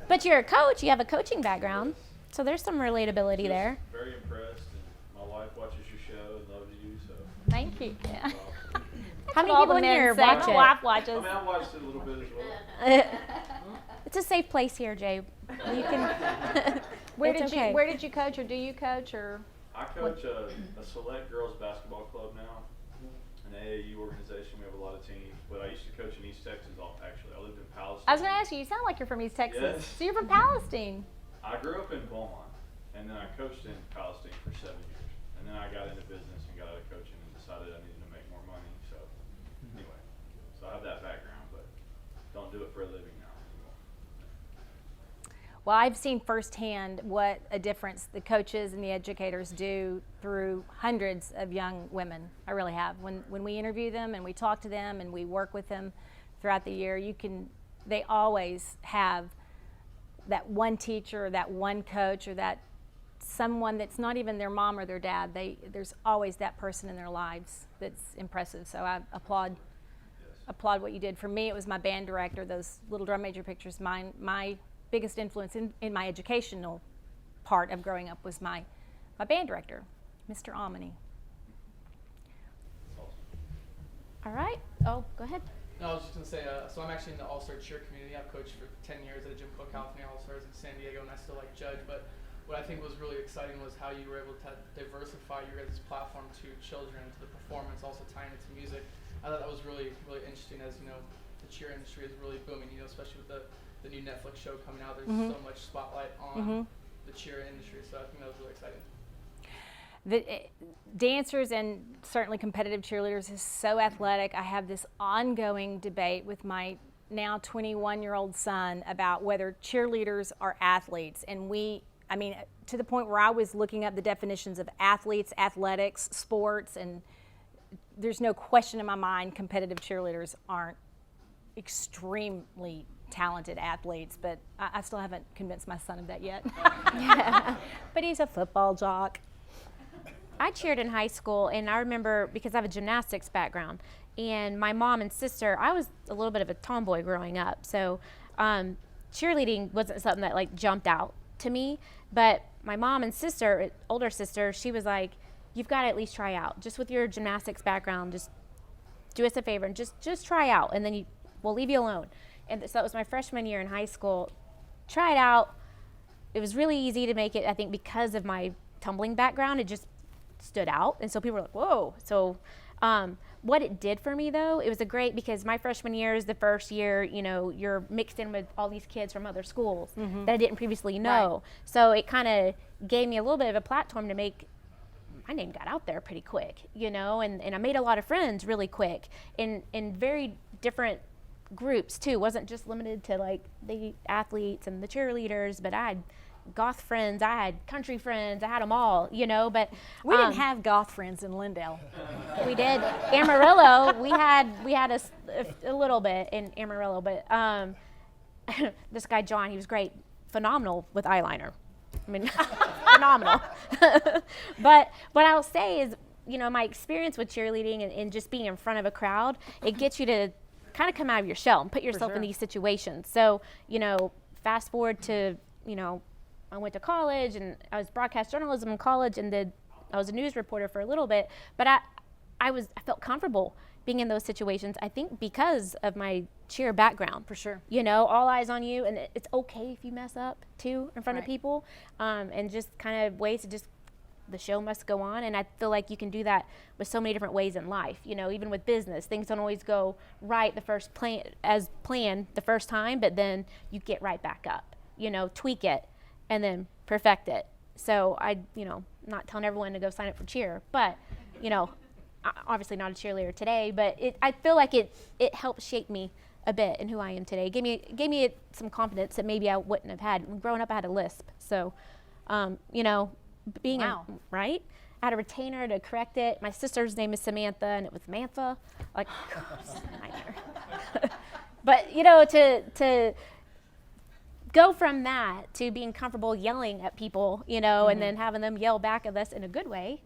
But you're a coach. You have a coaching background. So there's some relatability there. Very impressed, and my wife watches your show and loves you, so. Thank you. Yeah. How many All people the in men here say. watch My it? wife I watches. mean, I watched it a little bit as well. It's a safe place here, Jay. You can. Where it's did okay. you coach, or do you coach, or? I coach a select girls basketball club now, an AAU organization. We have a lot of teams, but I used to coach in East Texas. Actually, I lived in Palestine. I was going to ask you. You sound like you're from East Texas. Yes. So you're from Palestine. I grew up in Beaumont, and then I coached in Palestine for 7 years, and then I got into business and got out of coaching and decided I needed to make more money. So anyway, so I have that background, but don't do it for a living now anymore. Well, I've seen firsthand what a difference the coaches and the educators do through hundreds of young women. I really have. When we interview them and we talk to them and we work with them throughout the year, they always have that one teacher or that one coach or that someone that's not even their mom or their dad. There's always that person in their lives that's impressive. So I applaud what you did. For me, it was my band director, those little drum major pictures. My biggest influence in my educational part of growing up was my band director, Mr. Omni. All right. Oh, go ahead. No, I was just going to say, so I'm actually in the All-Star cheer community. I've coached for 10 years at a gym called California All-Stars in San Diego, and I still judge. But what I think was really exciting was how you were able to diversify your guys' platform to children, to the performance, also tying it to music. I thought that was really, really interesting as, the cheer industry is really booming, especially with the new Netflix show coming out. There's so much spotlight on the cheer industry, so I think that was really exciting. The dancers and certainly competitive cheerleaders is so athletic. I have this ongoing debate with my now 21-year-old son about whether cheerleaders are athletes. And to the point where I was looking up the definitions of athletes, athletics, sports, and there's no question in my mind competitive cheerleaders aren't extremely talented athletes, but I still haven't convinced my son of that yet. But he's a football jock. I cheered in high school, and I remember because I have a gymnastics background, and my mom and sister, I was a little bit of a tomboy growing up, so cheerleading wasn't something that jumped out to me, but my mom and sister, older sister, she was like, you've got to at least try out, just with your gymnastics background, just do us a favor and just try out, and then we'll leave you alone. And so that was my freshman year in high school. Tried out. It was really easy to make it, I think, because of my tumbling background. It just stood out, and so people were like, whoa. So what it did for me, though, it was great because my freshman year is the first year, you're mixed in with all these kids from other schools that I didn't previously know. Right. So it kind of gave me a little bit of a platform to make my name got out there pretty quick, and I made a lot of friends really quick in very different groups too. Wasn't just limited to the athletes and the cheerleaders, but I had goth friends, I had country friends, I had them all, but we didn't have goth friends in Lindale. We did. Amarillo, we had a little bit in Amarillo, but this guy John, he was great, phenomenal with eyeliner. I mean, phenomenal. But what I'll say is, my experience with cheerleading and just being in front of a crowd, it gets you to kind of come out of your shell and put yourself in these situations. So, fast forward to, I went to college and I was broadcast journalism in college, and I was a news reporter for a little bit, but I felt comfortable being in those situations, I think because of my cheer background. For sure. All eyes on you, and it's okay if you mess up too in front of people, and just kind of ways to just, the show must go on, and I feel like you can do that with so many different ways in life. Even with business, things don't always go right as planned the first time, but then you get right back up, tweak it, and then perfect it. So not telling everyone to go sign up for cheer, but obviously not a cheerleader today, but I feel like it helped shape me a bit in who I am today. Gave me some confidence that maybe I wouldn't have had. Growing up, I had a lisp, so being right. I had a retainer to correct it. My sister's name is Samantha, and it was Mantha. It's a nightmare. But to go from that to being comfortable yelling at people, and then having them yell back at us in a good way,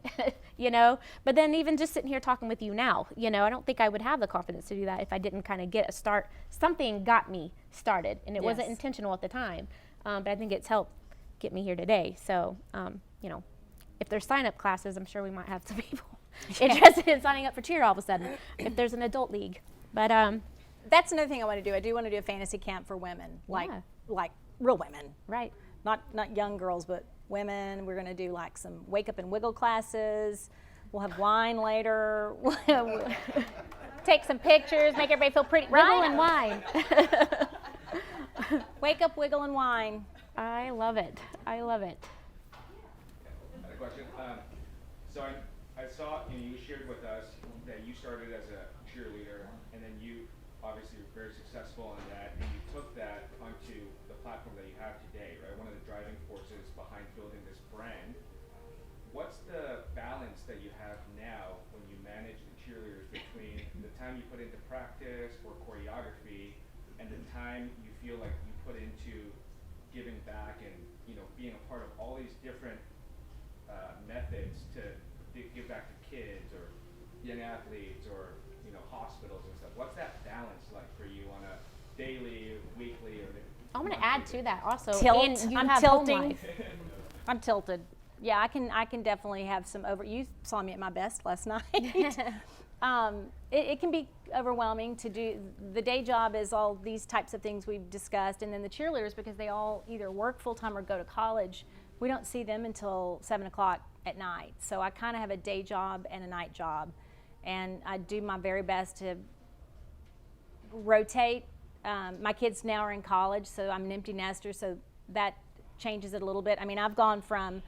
But then even just sitting here talking with you now, I don't think I would have the confidence to do that if I didn't kind of get a start. Something got me started, and it wasn't intentional at the time, but I think it's helped get me here today. So, if there's sign-up classes, I'm sure we might have some people interested in signing up for cheer all of a sudden, if there's an adult league. But that's another thing I want to do. I do want to do a fantasy camp for women, like real women. Right. Not young girls, but women. We're going to do like some wake up and wiggle classes. We'll have wine later. Take some pictures, make everybody feel pretty. Wiggle Right? and wine. Wake up, wiggle, and wine. I love it. I love it. I had a question. So I saw, you shared with us that you started as a cheerleader, and then you obviously were very successful in that, and you took that onto the platform that you have today, right? One of the driving forces behind building this brand. What's the balance that you have now when you manage the cheerleaders between the time you put into practice or choreography and the time you feel like you put into giving back and being a part of all these different methods to give back to kids or young athletes or hospitals and stuff? What's that balance like for you on a daily, weekly, or? I'm going to add to that also. Tilt. And you I'm have home tilting. life. I'm tilted. Yeah, I can definitely have some You saw me at my best last night. It can be overwhelming to do. The day job is all these types of things we've discussed, and then the cheerleaders, because they all either work full time or go to college, we don't see them until 7 o'clock at night. So I kind of have a day job and a night job, and I do my very best to rotate. My kids now are in college, so I'm an empty nester, so that changes it a little bit. I mean, I've gone from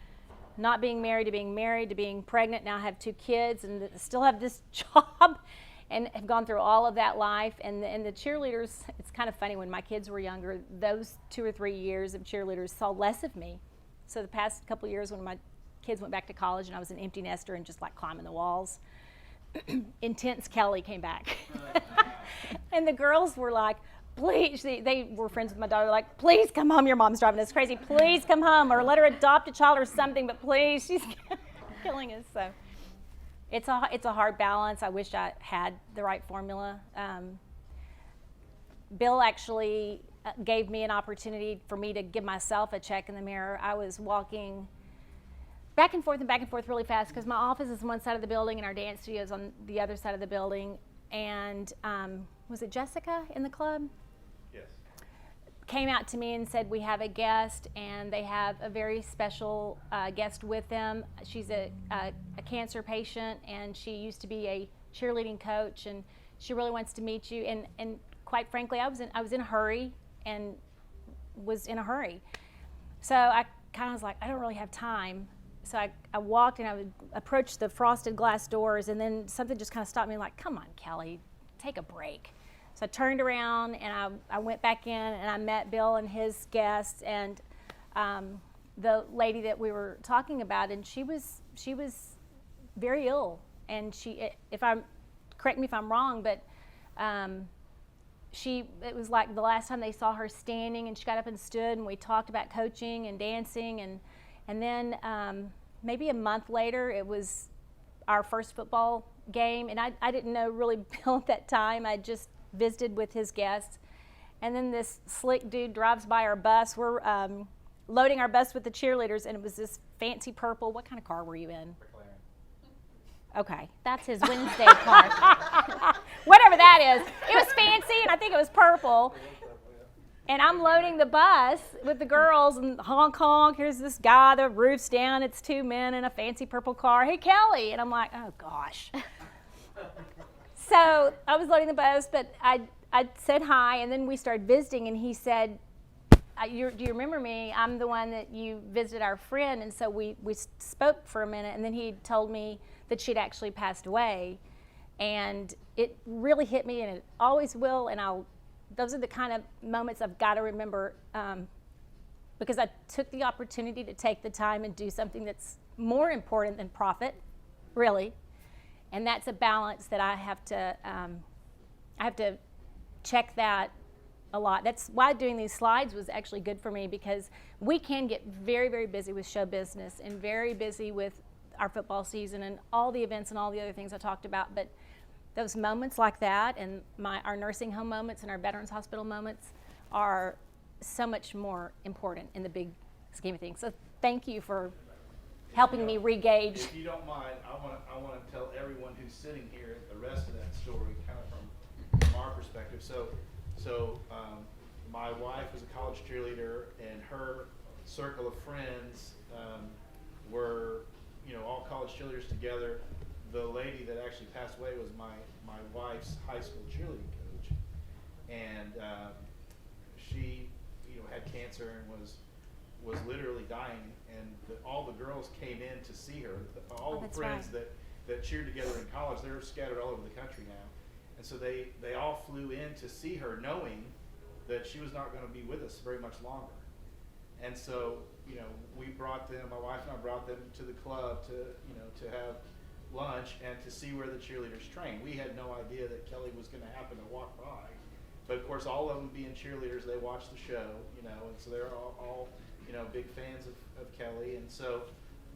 not being married to being pregnant. Now I have 2 kids and still have this job and have gone through all of that life. And the cheerleaders, it's kind of funny, when my kids were younger, those 2 or 3 years of cheerleaders saw less of me. So the past couple of years when my kids went back to college and I was an empty nester and just like climbing the walls, Intense Kelli came back. And the girls were like, please, they were friends with my daughter, like, please come home, your mom's driving us crazy. Please come home, or let her adopt a child or something, but please, she's killing us. So it's a hard balance. I wish I had the right formula. Bill actually gave me an opportunity for me to give myself a check in the mirror. I was walking back and forth really fast because my office is one side of the building and our dance studio is on the other side of the building. And was it Jessica in the club? Yes. Came out to me and said, we have a guest, and they have a very special guest with them. She's a cancer patient, and she used to be a cheerleading coach, and she really wants to meet you. And quite frankly, I was in a hurry, and was in a hurry. So I kind of was like, I don't really have time. So I walked and I would approach the frosted glass doors, and then something just kind of stopped me, like, come on, Kelli, take a break. So I turned around and I went back in and I met Bill and his guests and the lady that we were talking about, and she was very ill, and correct me if I'm wrong, but it was like the last time they saw her standing, and she got up and stood, and we talked about coaching and dancing, and then maybe a month later it was our first football game, and I didn't know really Bill at that time. I just visited with his guests, and then this slick dude drives by our bus. We're loading our bus with the cheerleaders, and it was this fancy purple. What kind of car were you in? Okay. That's his Wednesday car. Whatever that is. It was fancy, and I think it was purple. And I'm loading the bus with the girls, and honk, honk, here's this guy, the roof's down, it's 2 men in a fancy purple car. Hey, Kelli. And I'm like, oh, gosh. So I was loading the bus, but I said hi, and then we started visiting, and he said, do you remember me? I'm the one that you visited our friend. And so we spoke for a minute, and then he told me that she'd actually passed away. And it really hit me, and it always will, and those are the kind of moments I've got to remember, because I took the opportunity to take the time and do something that's more important than profit, really. And that's a balance that I have to check that a lot. That's why doing these slides was actually good for me, because we can get very, very busy with show business and very busy with our football season and all the events and all the other things I talked about. But those moments like that, and our nursing home moments and our Veterans Hospital moments, are so much more important in the big scheme of things. So thank you for helping me re-gauge. If you don't mind, I want to tell everyone who's sitting here the rest of that story, kind of from our perspective. So my wife was a college cheerleader, and her circle of friends were, all college cheerleaders together. The lady that actually passed away was my wife's high school cheerleading coach, and she, had cancer and was literally dying. And all the girls came in to see her. All the friends that cheered together in college, they're scattered all over the country now, and so they all flew in to see her, knowing that she was not going to be with us very much longer. And so, we brought them, my wife and I brought them to the club to have lunch and to see where the cheerleaders train. We had no idea that Kelly was going to happen to walk by. But of course, all of them being cheerleaders, they watch the show, and so they're all big fans of Kelly. And so,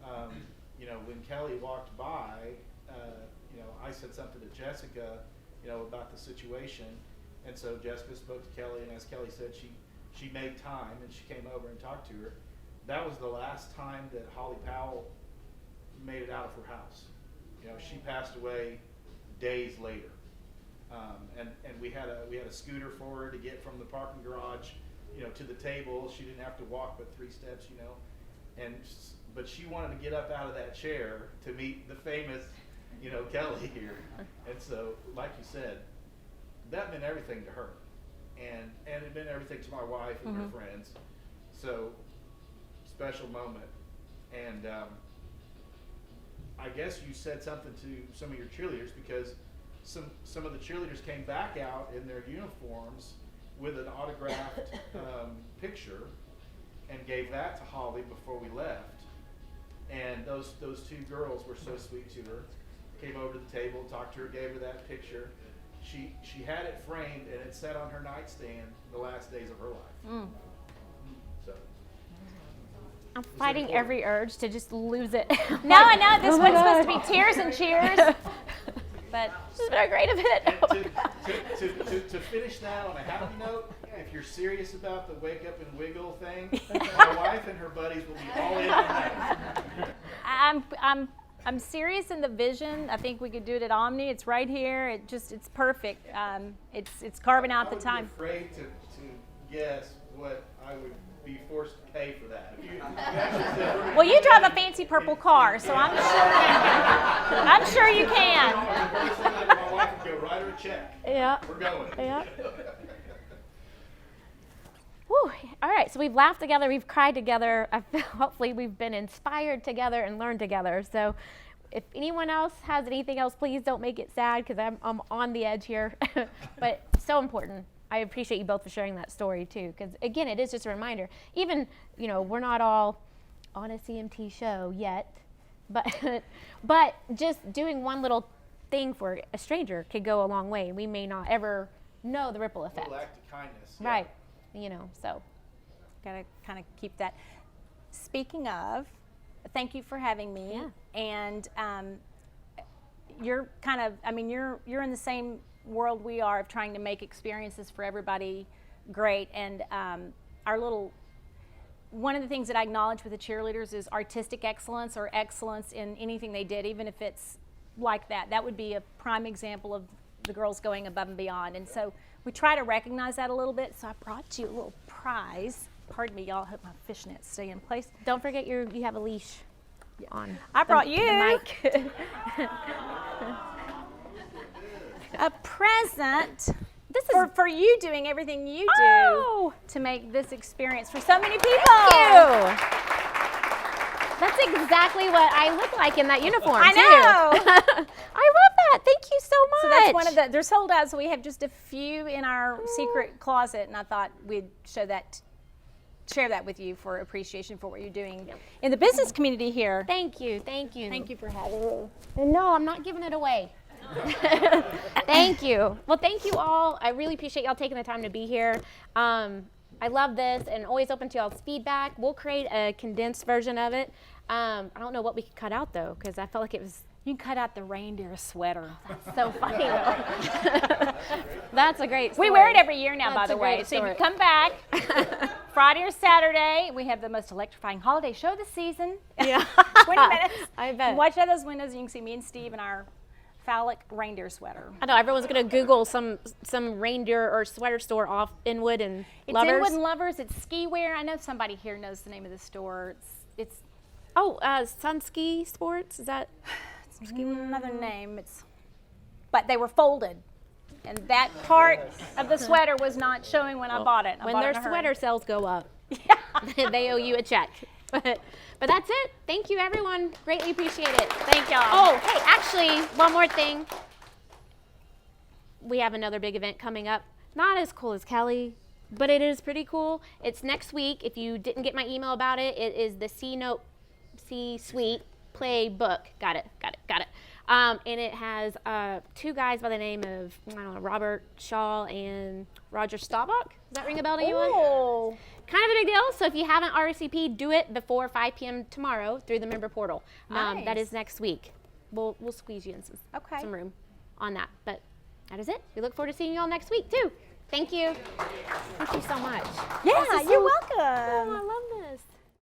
when Kelly walked by, I said something to Jessica, about the situation. And so Jessica spoke to Kelly, and as Kelly said, she made time and she came over and talked to her. That was the last time that Holly Powell made it out of her house. She passed away days later, and we had a scooter for her to get from the parking garage, to the table. She didn't have to walk but 3 steps, but she wanted to get up out of that chair to meet the famous, Kelly here. And so, like you said, that meant everything to her, and it meant everything to my wife and her friends. So, special moment. And I guess you said something to some of your cheerleaders, because some of the cheerleaders came back out in their uniforms with an autographed picture and gave that to Holly before we left. And those 2 girls were so sweet to her. Came over to the table, talked to her, gave her that picture. She had it framed, and it sat on her nightstand the last days of her life. So I'm fighting every urge to just lose it. No, I know this one's supposed to be tears and cheers, but this has been a great event. To finish that on a happy note, if you're serious about the wake up and wiggle thing, my wife and her buddies will be all in on that. I'm serious in the vision. I think we could do it at Omni. It's right here. It's perfect. It's carving out the time. I would be afraid to guess what I would be forced to pay for that. Well, you drive a fancy purple car, so I'm sure you can. My wife would go, write her a check. Yeah. We're going. Yeah. Whew. All right, so we've laughed together, we've cried together. Hopefully we've been inspired together and learned together. So if anyone else has anything else, please don't make it sad, because I'm on the edge here. But so important. I appreciate you both for sharing that story too, because again, it is just a reminder. Even, we're not all on a CMT show yet, but just doing one little thing for a stranger could go a long way. We may not ever know the ripple effect. A little act of kindness. Yeah. Right. So. Gotta kind of keep that. Speaking of, thank you for having me. Yeah. And you're kind of, you're in the same world we are of trying to make experiences for everybody great. And one of the things that I acknowledge with the cheerleaders is artistic excellence, or excellence in anything they did, even if it's like that. That would be a prime example of the girls going above and beyond. And so we try to recognize that a little bit. So I brought you a little prize. Pardon me, y'all. I hope my fishnets stay in place. Don't forget you have a leash on. I brought you the mic. a present. This is for you doing everything you do to make this experience for so many people. Thank you. That's exactly what I look like in that uniform. I know. I love that. Thank you so much. So that's one of they're sold out, so we have just a few in our secret closet, and I thought we'd share that with you for appreciation for what you're doing in the business community here. Thank you. Thank you. Thank you for having me. And no, I'm not giving it away. Thank you. Well, thank you all. I really appreciate y'all taking the time to be here. I love this, and always open to y'all's feedback. We'll create a condensed version of it. I don't know what we could cut out though, because I felt like it was. You can cut out the reindeer sweater. That's so funny though. That's a great story. We wear it every year now, That's by the way. great So if story. you come back Friday or Saturday, we have the most electrifying holiday show of the season. Yeah. 20 minutes. I bet. Watch out those windows, and you can see me and Steve and our Phallic reindeer sweater. I know everyone's gonna Google some reindeer or sweater store off Inwood and It's Lovers. Inwood and Lovers. It's ski wear. I know somebody here knows the name of the store. It's Sunski Sports. Is that? another name. But they were folded, and that part of the sweater was not showing when I bought it. I When bought it their in a hurry. sweater sales go up, they owe you a check. But that's it. Thank you, everyone. Greatly appreciate it. Thank y'all. Oh, hey, actually, one more thing. We have another big event coming up. Not as cool as Kelly, but it is pretty cool. It's next week. If you didn't get my email about it, it is the C-Suite Playbook. Got it. And it has two guys by the name of, I don't know, Robert Shaw and Roger Staubach. Does that ring a bell to anyone? Oh. Kind of a big deal. So if you haven't RSVP'd, do it before 5 p.m. tomorrow through the member portal. That Nice. is next week. We'll squeeze you in some room on that. But that is it. We look forward to seeing you all next week too. Thank you. Thank you so much. Yeah, This is you're so- welcome. Oh, I love